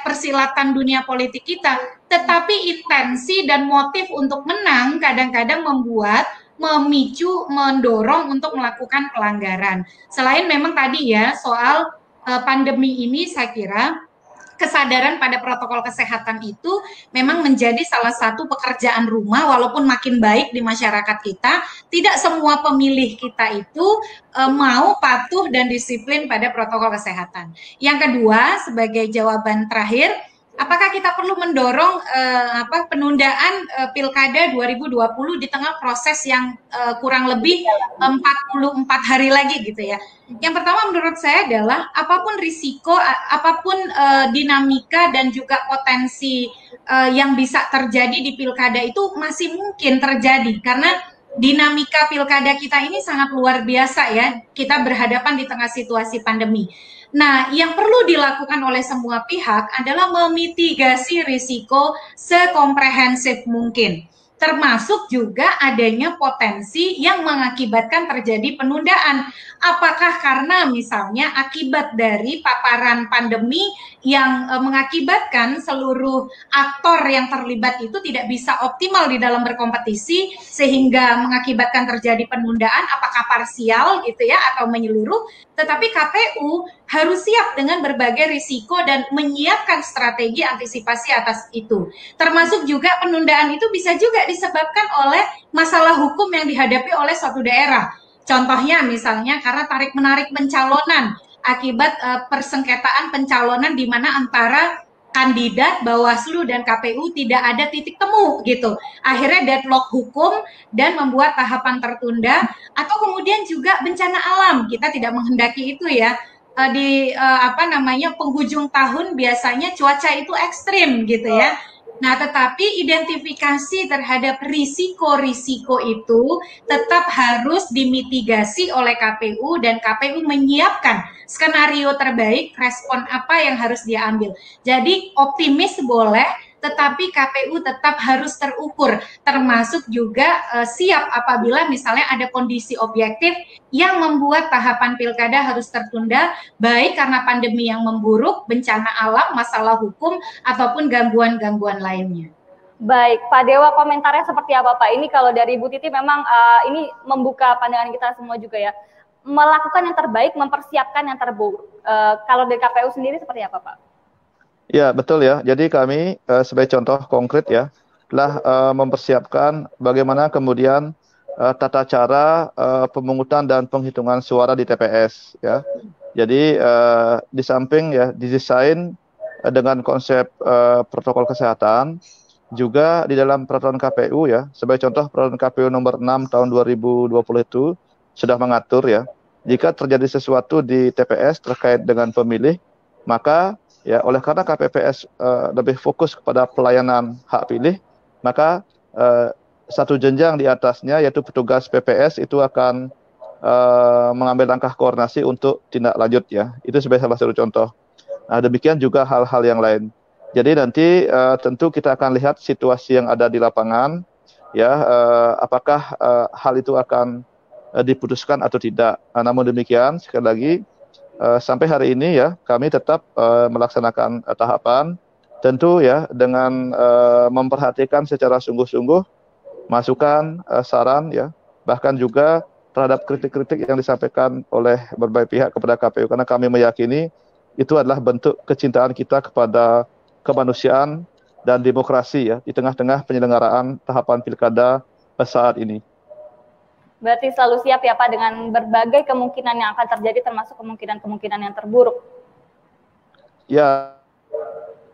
persilatan dunia politik kita. Tetapi intensi dan motif untuk menang kadang-kadang memicu, mendorong untuk melakukan pelanggaran. Selain memang tadi ya soal pandemi ini, saya kira kesadaran pada protokol kesehatan itu memang menjadi salah satu pekerjaan rumah, walaupun makin baik di masyarakat kita. Tidak semua pemilih kita itu mau patuh dan disiplin pada protokol kesehatan. Yang kedua, sebagai jawaban terakhir, apakah kita perlu mendorong penundaan Pilkada 2020 di tengah proses yang kurang lebih 44 hari lagi gitu ya. Yang pertama menurut saya adalah apapun risiko, apapun dinamika dan juga potensi yang bisa terjadi di Pilkada itu masih mungkin terjadi karena dinamika Pilkada kita ini sangat luar biasa ya. Kita berhadapan di tengah situasi pandemi. Nah, yang perlu dilakukan oleh semua pihak adalah memitigasi risiko sekomprehensif mungkin, termasuk juga adanya potensi yang mengakibatkan terjadi penundaan. Apakah karena misalnya akibat dari paparan pandemi yang mengakibatkan seluruh aktor yang terlibat itu tidak bisa optimal di dalam berkompetisi sehingga mengakibatkan terjadi penundaan, apakah parsial gitu ya atau menyeluruh. Tetapi KPU harus siap dengan berbagai risiko dan menyiapkan strategi antisipasi atas itu. Termasuk juga penundaan itu bisa juga disebabkan oleh masalah hukum yang dihadapi oleh suatu daerah. Contohnya misalnya karena tarik-menarik pencalonan akibat persengketaan pencalonan di mana antara kandidat, Bawaslu dan KPU tidak ada titik temu gitu. Akhirnya deadlock hukum dan membuat tahapan tertunda, atau kemudian juga bencana alam. Kita tidak menghendaki itu ya. Di penghujung tahun biasanya cuaca itu ekstrim gitu ya. Nah, tetapi identifikasi terhadap risiko-risiko itu tetap harus dimitigasi oleh KPU dan KPU menyiapkan skenario terbaik, respon apa yang harus diambil. Jadi optimis boleh, tetapi KPU tetap harus terukur, termasuk juga siap apabila misalnya ada kondisi objektif yang membuat tahapan pilkada harus tertunda, baik karena pandemi yang memburuk, bencana alam, masalah hukum, ataupun gangguan-gangguan lainnya.
Baik, Pak Dewa, komentarnya seperti apa Pak? Ini kalau dari Bu Titi memang ini membuka pandangan kita semua juga ya, melakukan yang terbaik, mempersiapkan yang terburuk. Kalau dari KPU sendiri seperti apa Pak?
Ya, betul ya. Jadi kami sebagai contoh konkret ya, telah mempersiapkan bagaimana kemudian tata cara pemungutan dan penghitungan suara di TPS ya. Jadi di samping ya didesain dengan konsep protokol kesehatan, juga di dalam peraturan KPU ya, sebagai contoh peraturan KPU nomor 6 tahun 2020 itu sudah mengatur ya, jika terjadi sesuatu di TPS terkait dengan pemilih, maka ya, oleh karena KPPS lebih fokus kepada pelayanan hak pilih, maka satu jenjang di atasnya yaitu petugas PPS itu akan mengambil langkah koordinasi untuk tindak lanjut ya. Itu sebagai salah satu contoh. Nah, demikian juga hal-hal yang lain. Jadi nanti tentu kita akan lihat situasi yang ada di lapangan ya, apakah hal itu akan diputuskan atau tidak. Namun demikian sekali lagi, sampai hari ini ya kami tetap melaksanakan tahapan, tentu ya dengan memperhatikan secara sungguh-sungguh masukan, saran ya, bahkan juga terhadap kritik-kritik yang disampaikan oleh berbagai pihak kepada KPU, karena kami meyakini itu adalah bentuk kecintaan kita kepada kemanusiaan dan demokrasi ya di tengah-tengah penyelenggaraan tahapan pilkada saat ini.
Berarti selalu siap ya Pak dengan berbagai kemungkinan yang akan terjadi, termasuk kemungkinan-kemungkinan yang terburuk.
Ya,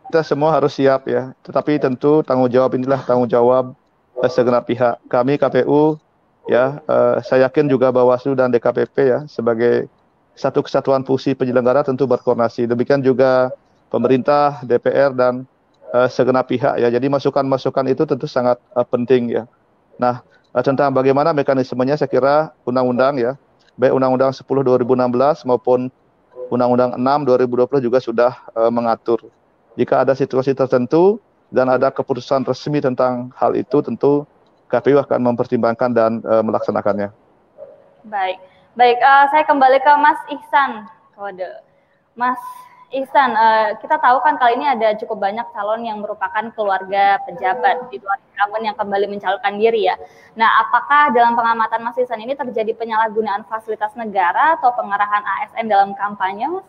kita semua harus siap ya. Tetapi tentu tanggung jawab inilah tanggung jawab segenap pihak. Kami KPU ya, saya yakin juga Bawaslu dan DKPP ya sebagai satu kesatuan fungsi penyelenggara tentu berkoordinasi. Demikian juga pemerintah, DPR dan segenap pihak ya. Jadi masukan-masukan itu tentu sangat penting ya. Nah, tentang bagaimana mekanismenya saya kira undang-undang ya, baik Undang-Undang 10 2016 maupun Undang-Undang 6 2020 juga sudah mengatur. Jika ada situasi tertentu dan ada keputusan resmi tentang hal itu, tentu KPU akan mempertimbangkan dan melaksanakannya.
Baik, baik. Saya kembali ke Mas Ihsan. Kode, Mas Ihsan, kita tahu kan kali ini ada cukup banyak calon yang merupakan keluarga pejabat di luar incumbent yang kembali mencalonkan diri ya. Nah, apakah dalam pengamatan Mas Ihsan ini terjadi penyalahgunaan fasilitas negara atau pengerahan ASN dalam kampanye, Mas?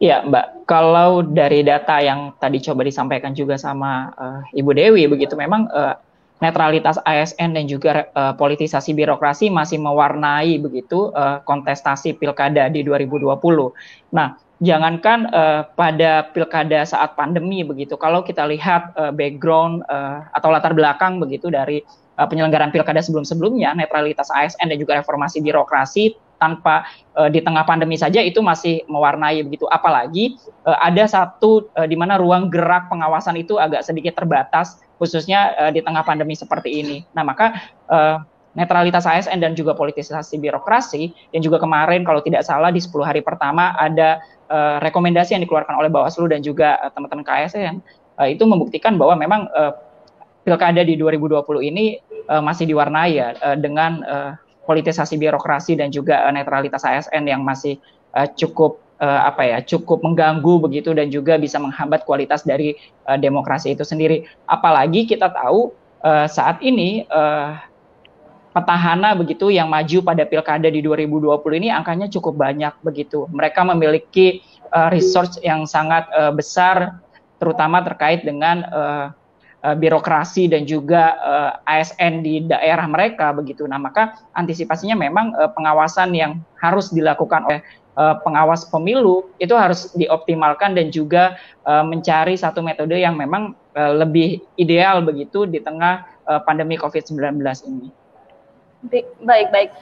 Ya, Mbak. Kalau dari data yang tadi coba disampaikan juga sama Ibu Dewi, begitu memang netralitas ASN dan juga politisasi birokrasi masih mewarnai begitu kontestasi pilkada di 2020. Nah, jangankan pada pilkada saat pandemi begitu, kalau kita lihat background atau latar belakang begitu dari penyelenggaraan pilkada sebelum-sebelumnya, netralitas ASN dan juga reformasi birokrasi tanpa di tengah pandemi saja itu masih mewarnai begitu. Apalagi ada satu di mana ruang gerak pengawasan itu agak sedikit terbatas, khususnya di tengah pandemi seperti ini. Nah, maka netralitas ASN dan juga politisasi birokrasi, dan juga kemarin kalau tidak salah di 10 hari pertama ada rekomendasi yang dikeluarkan oleh Bawaslu dan juga teman-teman KSN, itu membuktikan bahwa memang pilkada di 2020 ini masih diwarnai ya dengan politisasi birokrasi dan juga netralitas ASN yang masih cukup cukup mengganggu begitu dan juga bisa menghambat kualitas dari demokrasi itu sendiri. Apalagi kita tahu saat ini petahana begitu yang maju pada pilkada di 2020 ini angkanya cukup banyak begitu. Mereka memiliki resource yang sangat besar, terutama terkait dengan birokrasi dan juga ASN di daerah mereka begitu. Nah, maka antisipasinya memang pengawasan yang harus dilakukan oleh pengawas pemilu itu harus dioptimalkan dan juga mencari satu metode yang memang lebih ideal begitu di tengah pandemi COVID-19 ini.
Baik.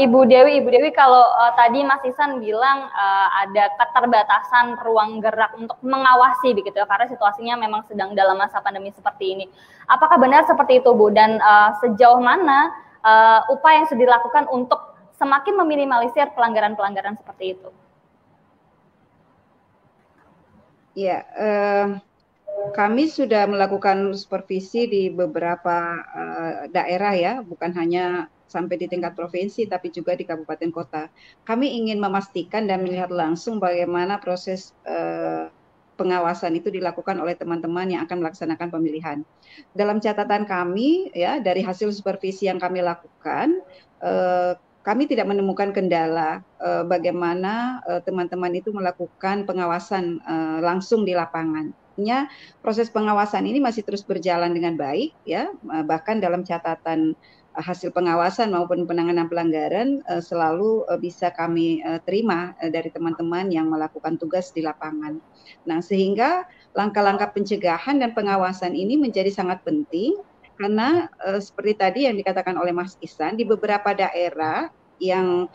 Ibu Dewi, kalau tadi Mas Ihsan bilang ada keterbatasan ruang gerak untuk mengawasi begitu ya, karena situasinya memang sedang dalam masa pandemi seperti ini. Apakah benar seperti itu, Bu? Dan sejauh mana upaya yang sudah dilakukan untuk semakin meminimalisir pelanggaran-pelanggaran seperti itu?
Ya, kami sudah melakukan supervisi di beberapa daerah ya, bukan hanya sampai di tingkat provinsi, tapi juga di kabupaten kota. Kami ingin memastikan dan melihat langsung bagaimana proses pengawasan itu dilakukan oleh teman-teman yang akan melaksanakan pemilihan. Dalam catatan kami, ya dari hasil supervisi yang kami lakukan, kami tidak menemukan kendala bagaimana teman-teman itu melakukan pengawasan langsung di lapangan. Artinya proses pengawasan ini masih terus berjalan dengan baik, ya bahkan dalam catatan hasil pengawasan maupun penanganan pelanggaran selalu bisa kami terima dari teman-teman yang melakukan tugas di lapangan. Nah, sehingga langkah-langkah pencegahan dan pengawasan ini menjadi sangat penting karena seperti tadi yang dikatakan oleh Mas Ihsan, di beberapa daerah yang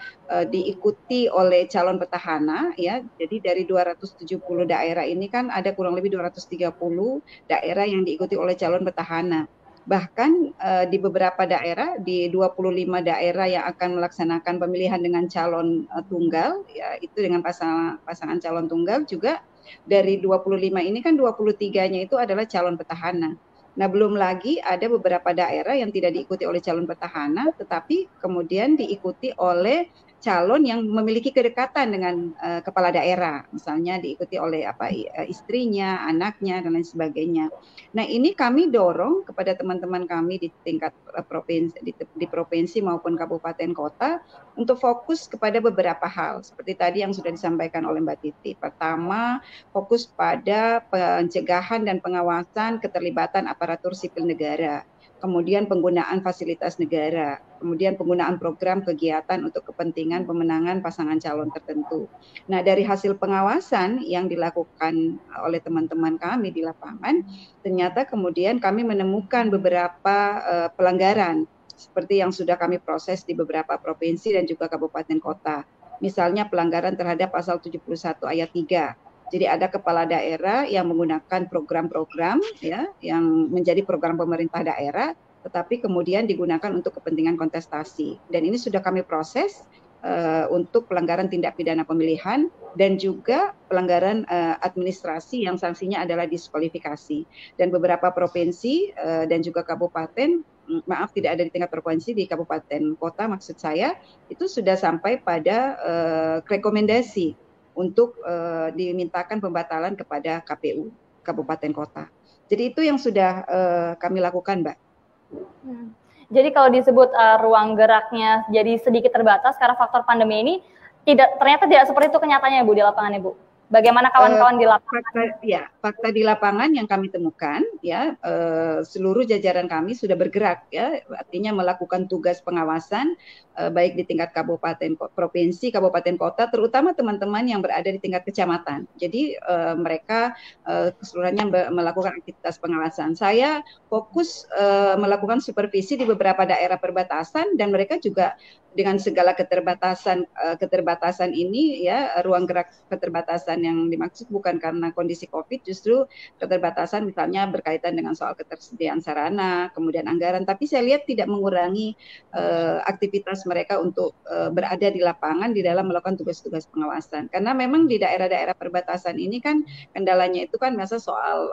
diikuti oleh calon petahana ya. Jadi dari 270 daerah ini kan ada kurang lebih 230 daerah yang diikuti oleh calon petahana. Bahkan di beberapa daerah, di 25 daerah yang akan melaksanakan pemilihan dengan calon tunggal, ya itu dengan pasangan calon tunggal juga, dari 25 ini kan 23-nya itu adalah calon petahana. Nah, belum lagi ada beberapa daerah yang tidak diikuti oleh calon petahana, tetapi kemudian diikuti oleh calon yang memiliki kedekatan dengan kepala daerah, misalnya diikuti oleh istrinya, anaknya, dan lain sebagainya. Nah, ini kami dorong kepada teman-teman kami di tingkat provinsi, di provinsi maupun kabupaten kota untuk fokus kepada beberapa hal, seperti tadi yang sudah disampaikan oleh Mbak Titi. Pertama, fokus pada pencegahan dan pengawasan keterlibatan aparatur sipil negara. Kemudian penggunaan fasilitas negara, kemudian penggunaan program kegiatan untuk kepentingan pemenangan pasangan calon tertentu. Nah, dari hasil pengawasan yang dilakukan oleh teman-teman kami di lapangan, ternyata kemudian kami menemukan beberapa pelanggaran seperti yang sudah kami proses di beberapa provinsi dan juga kabupaten kota. Misalnya pelanggaran terhadap pasal 71 ayat 3 Jadi ada kepala daerah yang menggunakan program-program ya yang menjadi program pemerintah daerah, tetapi kemudian digunakan untuk kepentingan kontestasi. Dan ini sudah kami proses untuk pelanggaran tindak pidana pemilihan dan juga pelanggaran administrasi yang sanksinya adalah diskualifikasi. Dan beberapa provinsi dan juga kabupaten, maaf tidak ada di tingkat provinsi, di kabupaten kota maksud saya, itu sudah sampai pada rekomendasi untuk dimintakan pembatalan kepada KPU kabupaten kota. Jadi itu yang sudah kami lakukan, Mbak.
Jadi kalau disebut ruang geraknya jadi sedikit terbatas karena faktor pandemi ini, ternyata tidak seperti itu kenyataannya, Bu, di lapangan, Ibu. Bagaimana kawan-kawan di lapangan?
Fakta di lapangan yang kami temukan, ya seluruh jajaran kami sudah bergerak, ya artinya melakukan tugas pengawasan baik di tingkat kabupaten, provinsi, kabupaten kota, terutama teman-teman yang berada di tingkat kecamatan. Jadi mereka keseluruhannya melakukan aktivitas pengawasan. Saya fokus melakukan supervisi di beberapa daerah perbatasan dan mereka juga dengan segala keterbatasan ini, ya ruang gerak keterbatasan yang dimaksud bukan karena kondisi COVID, justru keterbatasan misalnya berkaitan dengan soal ketersediaan sarana, kemudian anggaran, tapi saya lihat tidak mengurangi aktivitas mereka untuk berada di lapangan di dalam melakukan tugas-tugas pengawasan. Karena memang di daerah-daerah perbatasan ini kan kendalanya itu kan biasa soal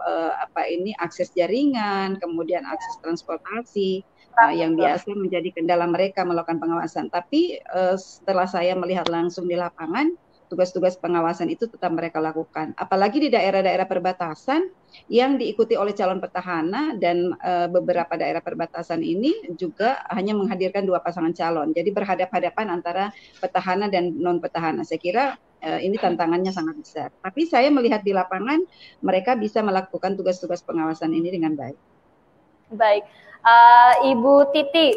akses jaringan, kemudian akses transportasi, yang biasa menjadi kendala mereka melakukan pengawasan. Tapi setelah saya melihat langsung di lapangan, tugas-tugas pengawasan itu tetap mereka lakukan. Apalagi di daerah-daerah perbatasan yang diikuti oleh calon petahana dan beberapa daerah perbatasan ini juga hanya menghadirkan 2 pasangan calon. Jadi berhadapan-hadapan antara petahana dan non-petahana. Saya kira ini tantangannya sangat besar. Tapi saya melihat di lapangan mereka bisa melakukan tugas-tugas pengawasan ini dengan baik.
Baik. Ibu Titi,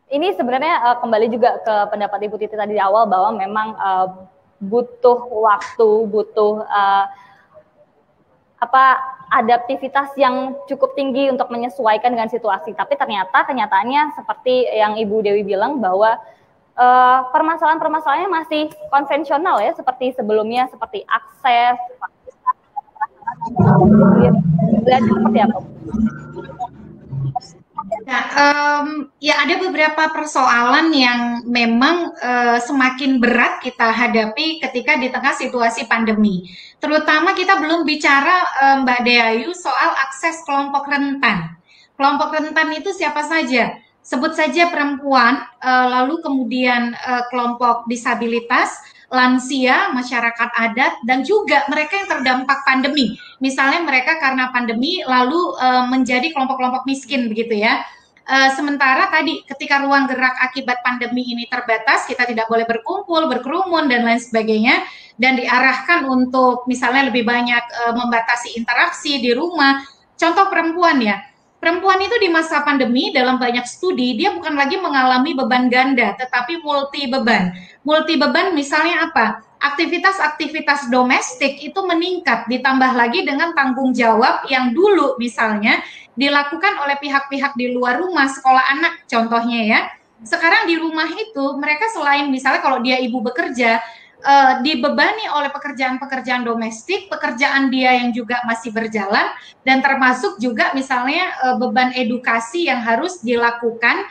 ini sebenarnya kembali juga ke pendapat Ibu Titi tadi di awal bahwa memang butuh waktu, butuh adaptivitas yang cukup tinggi untuk menyesuaikan dengan situasi. Tapi ternyata kenyataannya seperti yang Ibu Dewi bilang bahwa permasalahan-permasalahannya masih konvensional ya, seperti sebelumnya, seperti akses. Seperti apa?
Ya ada beberapa persoalan yang memang semakin berat kita hadapi ketika di tengah situasi pandemi. Terutama kita belum bicara Mbak Deayu soal akses kelompok rentan. Kelompok rentan itu siapa saja? Sebut saja perempuan, lalu kemudian kelompok disabilitas, lansia, masyarakat adat, dan juga mereka yang terdampak pandemi. Misalnya mereka karena pandemi lalu menjadi kelompok-kelompok miskin begitu ya. Sementara tadi ketika ruang gerak akibat pandemi ini terbatas, kita tidak boleh berkumpul, berkerumun, dan lain sebagainya, dan diarahkan untuk misalnya lebih banyak membatasi interaksi di rumah. Contoh perempuan ya. Perempuan itu di masa pandemi dalam banyak studi, dia bukan lagi mengalami beban ganda, tetapi multi beban. Multi beban misalnya apa? Aktivitas-aktivitas domestik itu meningkat, ditambah lagi dengan tanggung jawab yang dulu misalnya dilakukan oleh pihak-pihak di luar rumah, sekolah anak contohnya ya. Sekarang di rumah itu mereka selain misalnya kalau dia ibu bekerja, dibebani oleh pekerjaan-pekerjaan domestik, pekerjaan dia yang juga masih berjalan, dan termasuk juga misalnya beban edukasi yang harus dilakukan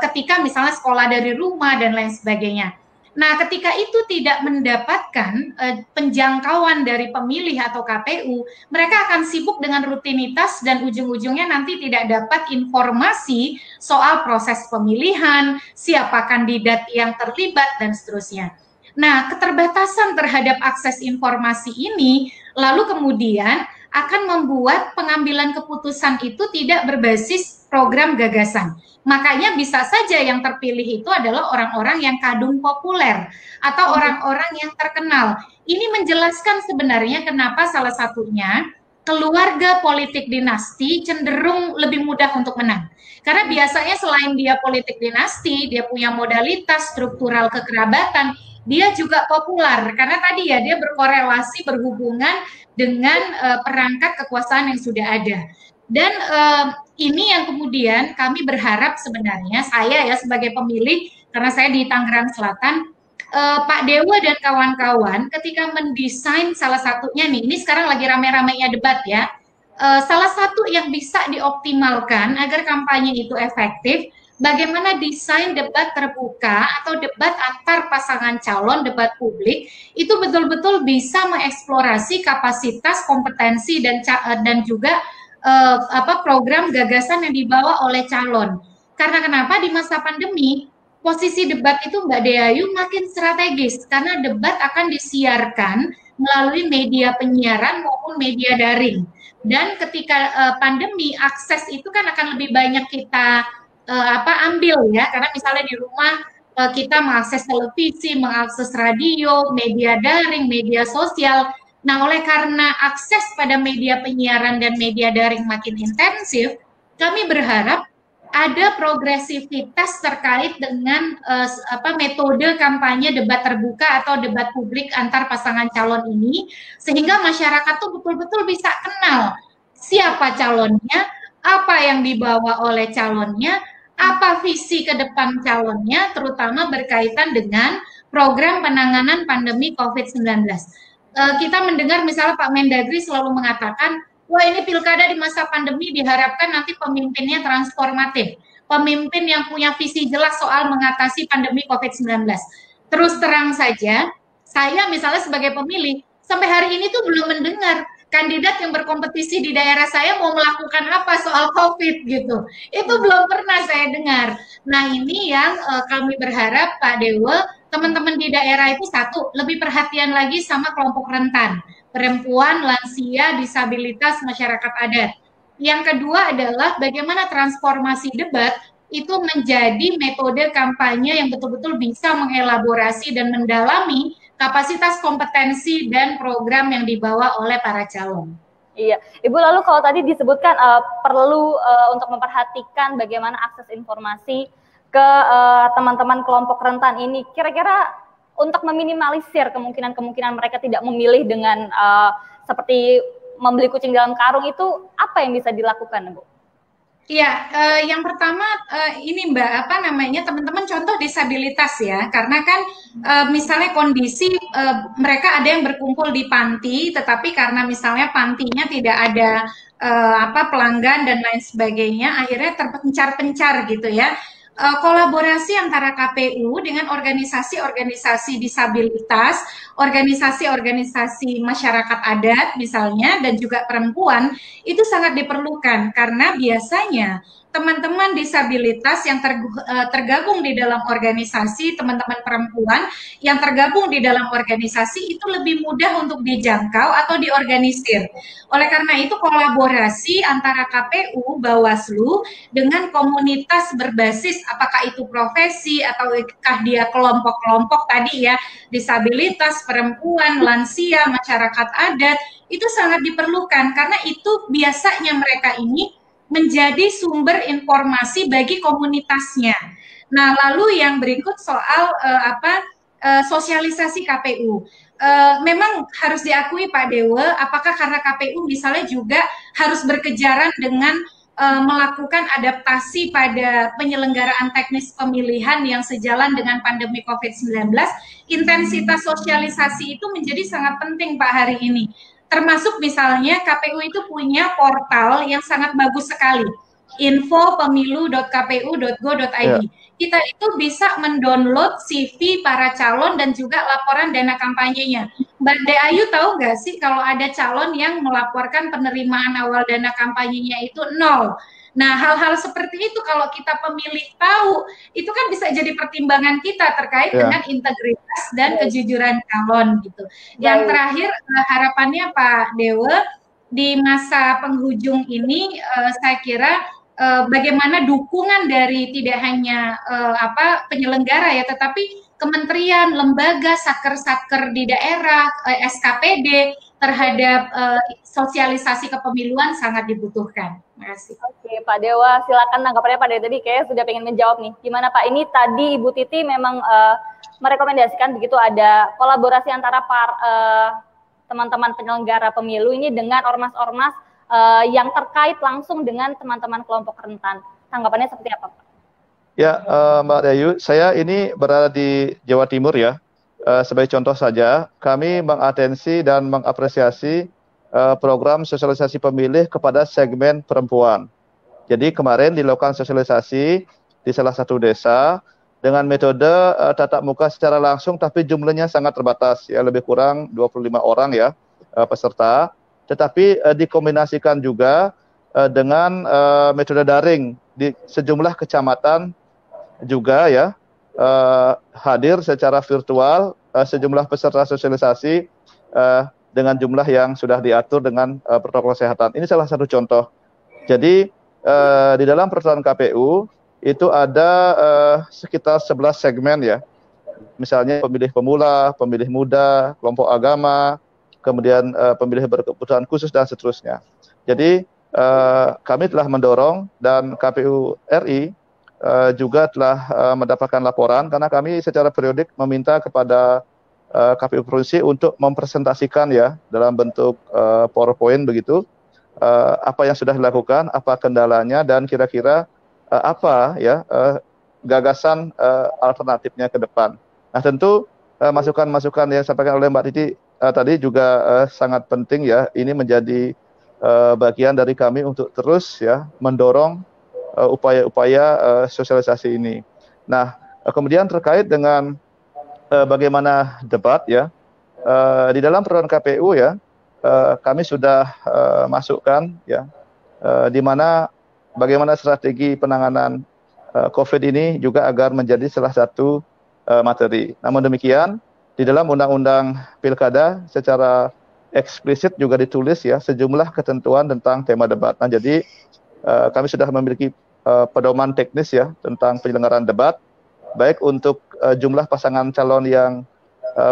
ketika misalnya sekolah dari rumah dan lain sebagainya. Nah, ketika itu tidak mendapatkan penjangkauan dari pemilih atau KPU, mereka akan sibuk dengan rutinitas dan ujung-ujungnya nanti tidak dapat informasi soal proses pemilihan, siapa kandidat yang terlibat, dan seterusnya. Nah, keterbatasan terhadap akses informasi ini lalu kemudian akan membuat pengambilan keputusan itu tidak berbasis program gagasan. Makanya bisa saja yang terpilih itu adalah orang-orang yang kadung populer atau orang-orang yang terkenal. Ini menjelaskan sebenarnya kenapa salah satunya keluarga politik dinasti cenderung lebih mudah untuk menang. Karena biasanya selain dia politik dinasti, dia punya modalitas struktural kekerabatan, dia juga populer karena tadi ya dia berkorelasi berhubungan dengan perangkat kekuasaan yang sudah ada. Dan ini yang kemudian kami berharap sebenarnya saya ya sebagai pemilih karena saya di Tangerang Selatan Pak Dewa dan kawan-kawan ketika mendesain salah satunya nih, ini sekarang lagi rame-ramenya debat ya. Salah satu yang bisa dioptimalkan agar kampanye itu efektif, bagaimana desain debat terbuka atau debat antar pasangan calon, debat publik itu betul-betul bisa mengeksplorasi kapasitas, kompetensi dan juga program gagasan yang dibawa oleh calon. Karena kenapa di masa pandemi posisi debat itu Mbak Deayu makin strategis karena debat akan disiarkan melalui media penyiaran maupun media daring. Dan ketika pandemi, akses itu kan akan lebih banyak kita ambil ya, karena misalnya di rumah kita mengakses televisi, mengakses radio, media daring, media sosial. Nah, oleh karena akses pada media penyiaran dan media daring makin intensif, kami berharap ada progresivitas terkait dengan metode kampanye debat terbuka atau debat publik antar pasangan calon ini, sehingga masyarakat tuh betul-betul bisa kenal siapa calonnya, apa yang dibawa oleh calonnya, apa visi ke depan calonnya, terutama berkaitan dengan program penanganan pandemi COVID-19. Kita mendengar misalnya Pak Mendagri selalu mengatakan, wah ini pilkada di masa pandemi diharapkan nanti pemimpinnya transformatif, pemimpin yang punya visi jelas soal mengatasi pandemi COVID-19. Terus terang saja, saya misalnya sebagai pemilih, sampai hari ini tuh belum mendengar kandidat yang berkompetisi di daerah saya mau melakukan apa soal COVID gitu. Itu belum pernah saya dengar. Nah ini yang kami berharap Pak Dewa, teman-teman di daerah itu satu, lebih perhatian lagi sama kelompok rentan, perempuan, lansia, disabilitas, masyarakat adat. Yang kedua adalah bagaimana transformasi debat itu menjadi metode kampanye yang betul-betul bisa mengelaborasi dan mendalami kapasitas, kompetensi, dan program yang dibawa oleh para calon.
Iya, Ibu, lalu kalau tadi disebutkan perlu untuk memperhatikan bagaimana akses informasi ke teman-teman kelompok rentan ini, kira-kira untuk meminimalisir kemungkinan-kemungkinan mereka tidak memilih dengan seperti membeli kucing dalam karung itu, apa yang bisa dilakukan, Bu?
Iya, yang pertama ini Mbak, teman-teman contoh disabilitas ya, karena kan misalnya kondisi mereka ada yang berkumpul di panti, tetapi karena misalnya pantinya tidak ada pelanggan dan lain sebagainya, akhirnya terpencar-pencar gitu ya. Kolaborasi antara KPU dengan organisasi-organisasi disabilitas, organisasi-organisasi masyarakat adat misalnya, dan juga perempuan, itu sangat diperlukan karena biasanya teman-teman disabilitas yang tergabung di dalam organisasi, teman-teman perempuan yang tergabung di dalam organisasi itu lebih mudah untuk dijangkau atau diorganisir. Oleh karena itu kolaborasi antara KPU, Bawaslu dengan komunitas berbasis apakah itu profesi ataukah dia kelompok-kelompok tadi ya, disabilitas, perempuan, lansia, masyarakat adat, itu sangat diperlukan karena itu biasanya mereka ini menjadi sumber informasi bagi komunitasnya. Nah, lalu yang berikut soal sosialisasi KPU. Memang harus diakui Pak Dewa, apakah karena KPU misalnya juga harus berkejaran dengan melakukan adaptasi pada penyelenggaraan teknis pemilihan yang sejalan dengan pandemi COVID-19, intensitas sosialisasi itu menjadi sangat penting Pak hari ini. Termasuk misalnya KPU itu punya portal yang sangat bagus sekali, info.pemilu.kpu.go.id. Kita itu bisa mendownload CV para calon dan juga laporan dana kampanyenya. Mbak Deayu tahu nggak sih kalau ada calon yang melaporkan penerimaan awal dana kampanyenya itu 0. Nah, hal-hal seperti itu kalau kita pemilih tahu, itu kan bisa jadi pertimbangan kita terkait dengan integritas dan kejujuran calon gitu. Yang terakhir, harapannya Pak Dewa, di masa penghujung ini saya kira bagaimana dukungan dari tidak hanya penyelenggara ya, tetapi kementerian, lembaga, saker-saker di daerah, SKPD terhadap sosialisasi kepemiluan sangat dibutuhkan. Terima kasih.
Oke, Pak Dewa, silakan tanggapannya Pak Dewa. Tadi kayaknya sudah pengen menjawab nih. Gimana Pak? Ini tadi Ibu Titi memang merekomendasikan begitu ada kolaborasi antara teman-teman penyelenggara pemilu ini dengan ormas-ormas yang terkait langsung dengan teman-teman kelompok rentan. Tanggapannya seperti apa Pak?
Ya, Mbak Deayu, saya ini berada di Jawa Timur ya. sebagai contoh saja, kami mengatensi dan mengapresiasi program sosialisasi pemilih kepada segmen perempuan. Jadi kemarin dilakukan sosialisasi di salah satu desa dengan metode tatap muka secara langsung, tapi jumlahnya sangat terbatas, ya lebih kurang 25 orang ya peserta. Tetapi dikombinasikan juga dengan metode daring di sejumlah kecamatan juga ya. Hadir secara virtual sejumlah peserta sosialisasi dengan jumlah yang sudah diatur dengan protokol kesehatan. Ini salah satu contoh. Jadi di dalam peraturan KPU itu ada sekitar 11 segmen ya. Misalnya pemilih pemula, pemilih muda, kelompok agama, kemudian pemilih berkebutuhan khusus dan seterusnya. Jadi kami telah mendorong dan KPU RI juga telah mendapatkan laporan karena kami secara periodik meminta kepada KPU provinsi untuk mempresentasikan ya dalam bentuk PowerPoint begitu apa yang sudah dilakukan, apa kendalanya dan kira-kira apa ya gagasan alternatifnya ke depan. Nah tentu masukan-masukan yang disampaikan oleh Mbak Titi tadi juga sangat penting ya. Ini menjadi bagian dari kami untuk terus ya mendorong upaya-upaya sosialisasi ini. Nah, kemudian terkait dengan bagaimana debat ya, di dalam peraturan KPU ya, kami sudah masukkan ya, di mana bagaimana strategi penanganan COVID ini juga agar menjadi salah satu materi. Namun demikian, di dalam Undang-Undang Pilkada secara eksplisit juga ditulis ya sejumlah ketentuan tentang tema debat. Nah, jadi kami sudah memiliki pedoman teknis ya tentang penyelenggaraan debat, baik untuk jumlah pasangan calon yang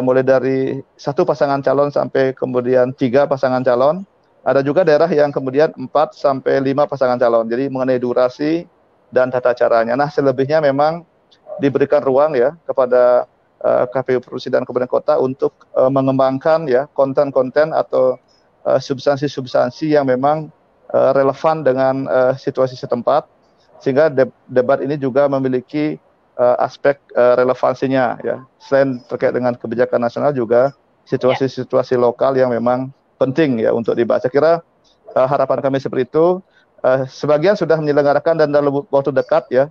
mulai dari 1 pasangan calon sampai kemudian 3 pasangan calon. Ada juga daerah yang kemudian 4 sampai 5 pasangan calon. Jadi mengenai durasi dan tata caranya. Nah, selebihnya memang diberikan ruang ya kepada KPU provinsi dan kabupaten kota untuk mengembangkan ya konten-konten atau substansi-substansi yang memang relevan dengan situasi setempat, sehingga debat ini juga memiliki aspek relevansinya ya. Selain terkait dengan kebijakan nasional juga situasi-situasi lokal yang memang penting ya untuk dibahas. Saya kira harapan kami seperti itu. Sebagian sudah menyelenggarakan dan dalam waktu dekat ya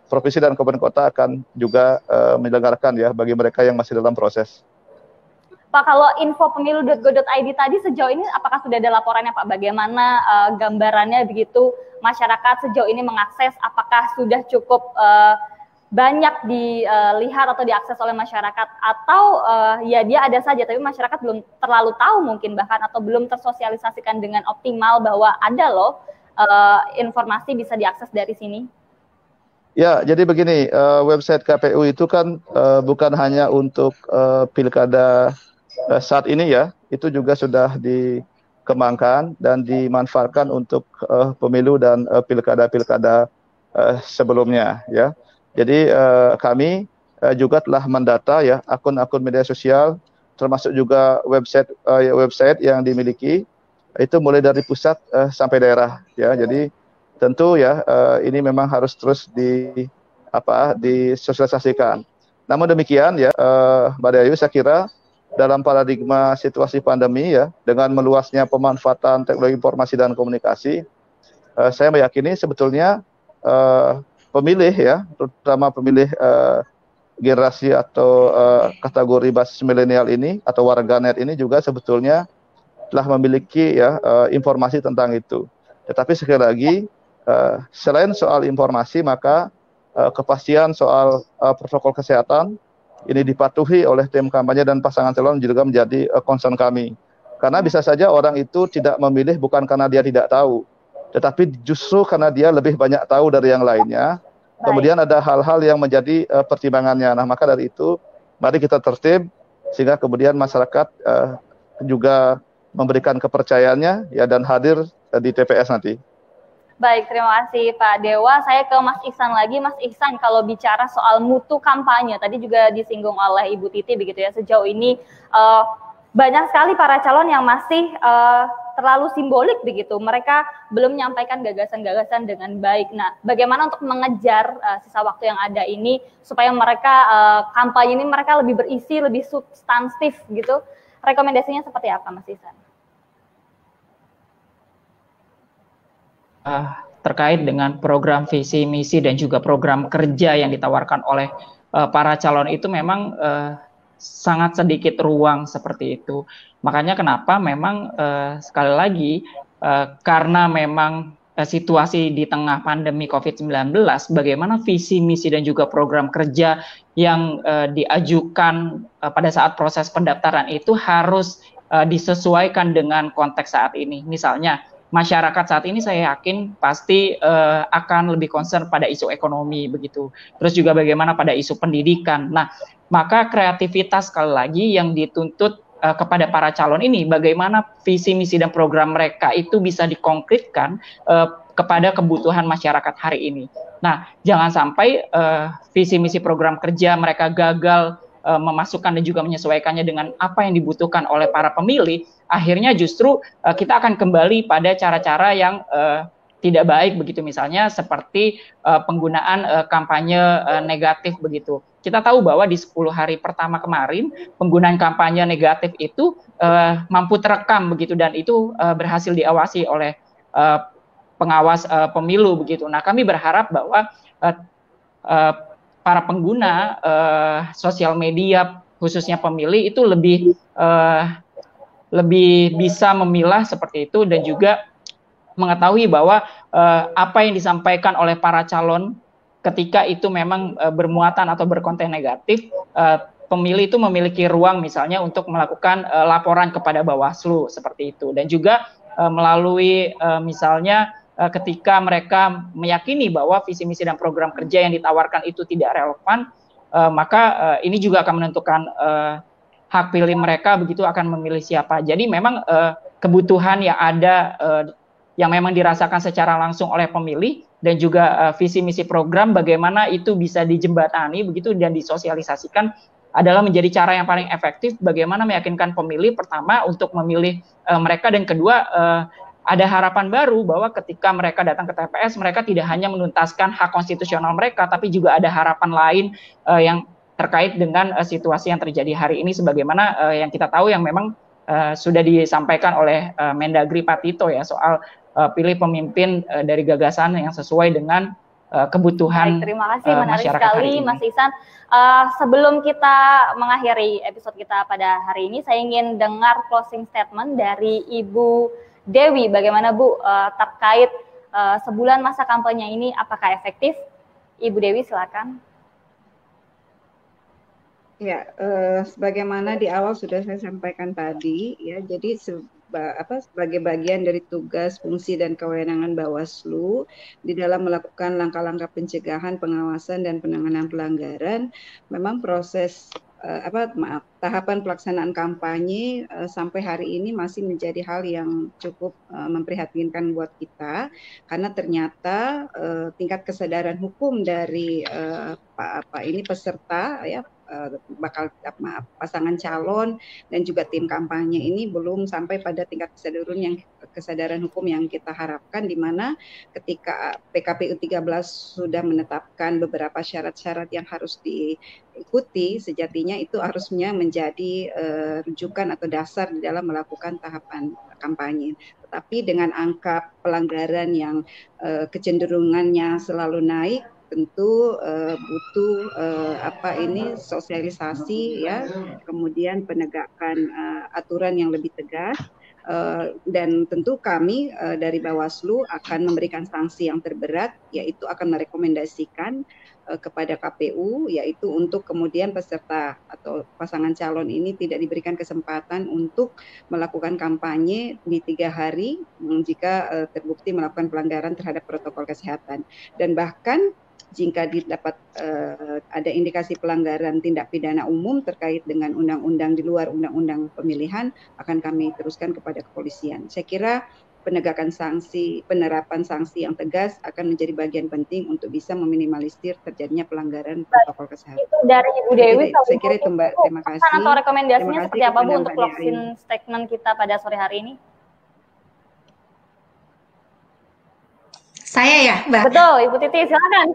provinsi dan kabupaten kota akan juga menyelenggarakan ya bagi mereka yang masih dalam proses.
Pak, kalau info pemilu.go.id tadi sejauh ini apakah sudah ada laporannya Pak? Bagaimana gambarannya begitu masyarakat sejauh ini mengakses? Apakah sudah cukup banyak dilihat atau diakses oleh masyarakat? Atau ya dia ada saja tapi masyarakat belum terlalu tahu mungkin bahkan atau belum tersosialisasikan dengan optimal bahwa ada loh informasi bisa diakses dari sini?
Ya, jadi begini, website KPU itu kan bukan hanya untuk pilkada saat ini ya, itu juga sudah dikembangkan dan dimanfaatkan untuk pemilu dan pilkada-pilkada sebelumnya ya. Jadi kami juga telah mendata ya akun-akun media sosial, termasuk juga website yang dimiliki itu mulai dari pusat sampai daerah ya. Jadi tentu ya ini memang harus terus disosialisasikan. Namun demikian ya Mbak Dayu, saya kira dalam paradigma situasi pandemi ya dengan meluasnya pemanfaatan teknologi informasi dan komunikasi, saya meyakini sebetulnya pemilih ya, terutama pemilih generasi atau kategori basis milenial ini atau warganet ini juga sebetulnya telah memiliki ya informasi tentang itu. Tetapi sekali lagi selain soal informasi, maka kepastian soal protokol kesehatan ini dipatuhi oleh tim kampanye dan pasangan calon juga menjadi concern kami. Karena bisa saja orang itu tidak memilih bukan karena dia tidak tahu, tetapi justru karena dia lebih banyak tahu dari yang lainnya. Kemudian ada hal-hal yang menjadi pertimbangannya. Nah, maka dari itu mari kita tertib sehingga kemudian masyarakat juga memberikan kepercayaannya ya dan hadir di TPS nanti.
Baik, terima kasih Pak Dewa. Saya ke Mas Ihsan lagi. Mas Ihsan, kalau bicara soal mutu kampanye, tadi juga disinggung oleh Ibu Titi begitu ya, sejauh ini banyak sekali para calon yang masih terlalu simbolik begitu. Mereka belum menyampaikan gagasan-gagasan dengan baik. Nah, bagaimana untuk mengejar sisa waktu yang ada ini supaya mereka kampanye ini mereka lebih berisi, lebih substantif gitu. Rekomendasinya seperti apa, Mas Ihsan?
Terkait dengan program visi misi dan juga program kerja yang ditawarkan oleh para calon itu memang sangat sedikit ruang seperti itu. Makanya kenapa memang sekali lagi karena memang situasi di tengah pandemi COVID-19, bagaimana visi misi dan juga program kerja yang diajukan pada saat proses pendaftaran itu harus disesuaikan dengan konteks saat ini. Misalnya masyarakat saat ini saya yakin pasti akan lebih concern pada isu ekonomi begitu. Terus juga bagaimana pada isu pendidikan. Nah, maka kreativitas sekali lagi yang dituntut kepada para calon ini, bagaimana visi misi dan program mereka itu bisa dikonkretkan kepada kebutuhan masyarakat hari ini. Nah, jangan sampai visi misi program kerja mereka gagal memasukkan dan juga menyesuaikannya dengan apa yang dibutuhkan oleh para pemilih. Akhirnya justru kita akan kembali pada cara-cara yang tidak baik begitu, misalnya seperti penggunaan kampanye negatif begitu. Kita tahu bahwa di 10 hari pertama kemarin penggunaan kampanye negatif itu mampu terekam begitu dan itu berhasil diawasi oleh pengawas pemilu begitu. Nah, kami berharap bahwa para pengguna sosial media khususnya pemilih itu lebih bisa memilah seperti itu dan juga mengetahui bahwa apa yang disampaikan oleh para calon ketika itu memang bermuatan atau berkonten negatif, pemilih itu memiliki ruang misalnya untuk melakukan laporan kepada Bawaslu seperti itu. Dan juga melalui misalnya ketika mereka meyakini bahwa visi misi dan program kerja yang ditawarkan itu tidak relevan, maka ini juga akan menentukan hak pilih mereka begitu akan memilih siapa. Jadi memang kebutuhan yang ada yang memang dirasakan secara langsung oleh pemilih dan juga visi misi program bagaimana itu bisa dijembatani begitu dan disosialisasikan adalah menjadi cara yang paling efektif bagaimana meyakinkan pemilih pertama untuk memilih mereka dan kedua ada harapan baru bahwa ketika mereka datang ke TPS mereka tidak hanya menuntaskan hak konstitusional mereka tapi juga ada harapan lain yang terkait dengan situasi yang terjadi hari ini sebagaimana yang kita tahu yang memang sudah disampaikan oleh Mendagri Pak Tito ya soal pilih pemimpin dari gagasan yang sesuai dengan kebutuhan.
Baik, terima kasih, menarik sekali Mas Ihsan. Sebelum kita mengakhiri episode kita pada hari ini, saya ingin dengar closing statement dari Ibu Dewi. Bagaimana Bu terkait sebulan masa kampanye ini, apakah efektif? Ibu Dewi silakan.
Ya, sebagaimana di awal sudah saya sampaikan tadi, ya, jadi sebagai bagian dari tugas, fungsi, dan kewenangan Bawaslu di dalam melakukan langkah-langkah pencegahan, pengawasan, dan penanganan pelanggaran, memang proses tahapan pelaksanaan kampanye sampai hari ini masih menjadi hal yang cukup memprihatinkan buat kita karena ternyata tingkat kesadaran hukum dari peserta ya pasangan calon dan juga tim kampanye ini belum sampai pada tingkat kesadaran hukum yang kita harapkan, di mana ketika PKPU 13 sudah menetapkan beberapa syarat-syarat yang harus diikuti, sejatinya itu harusnya menjadi rujukan atau dasar di dalam melakukan tahapan kampanye. Tetapi dengan angka pelanggaran yang kecenderungannya selalu naik, tentu butuh sosialisasi ya, kemudian penegakan aturan yang lebih tegas, dan tentu kami dari Bawaslu akan memberikan sanksi yang terberat, yaitu akan merekomendasikan kepada KPU, yaitu untuk kemudian peserta atau pasangan calon ini tidak diberikan kesempatan untuk melakukan kampanye di 3 hari jika terbukti melakukan pelanggaran terhadap protokol kesehatan. Dan bahkan jika didapat ada indikasi pelanggaran tindak pidana umum terkait dengan undang-undang di luar undang-undang pemilihan, akan kami teruskan kepada kepolisian. Saya kira penegakan sanksi, penerapan sanksi yang tegas akan menjadi bagian penting untuk bisa meminimalisir terjadinya pelanggaran protokol kesehatan.
Itu dari Ibu Dewi.
Saya kira itu Mbak, terima kasih.
Atau rekomendasinya seperti apa Bu untuk closing statement kita pada sore hari ini?
Saya ya, Mbak.
Betul, Ibu Titi, silakan.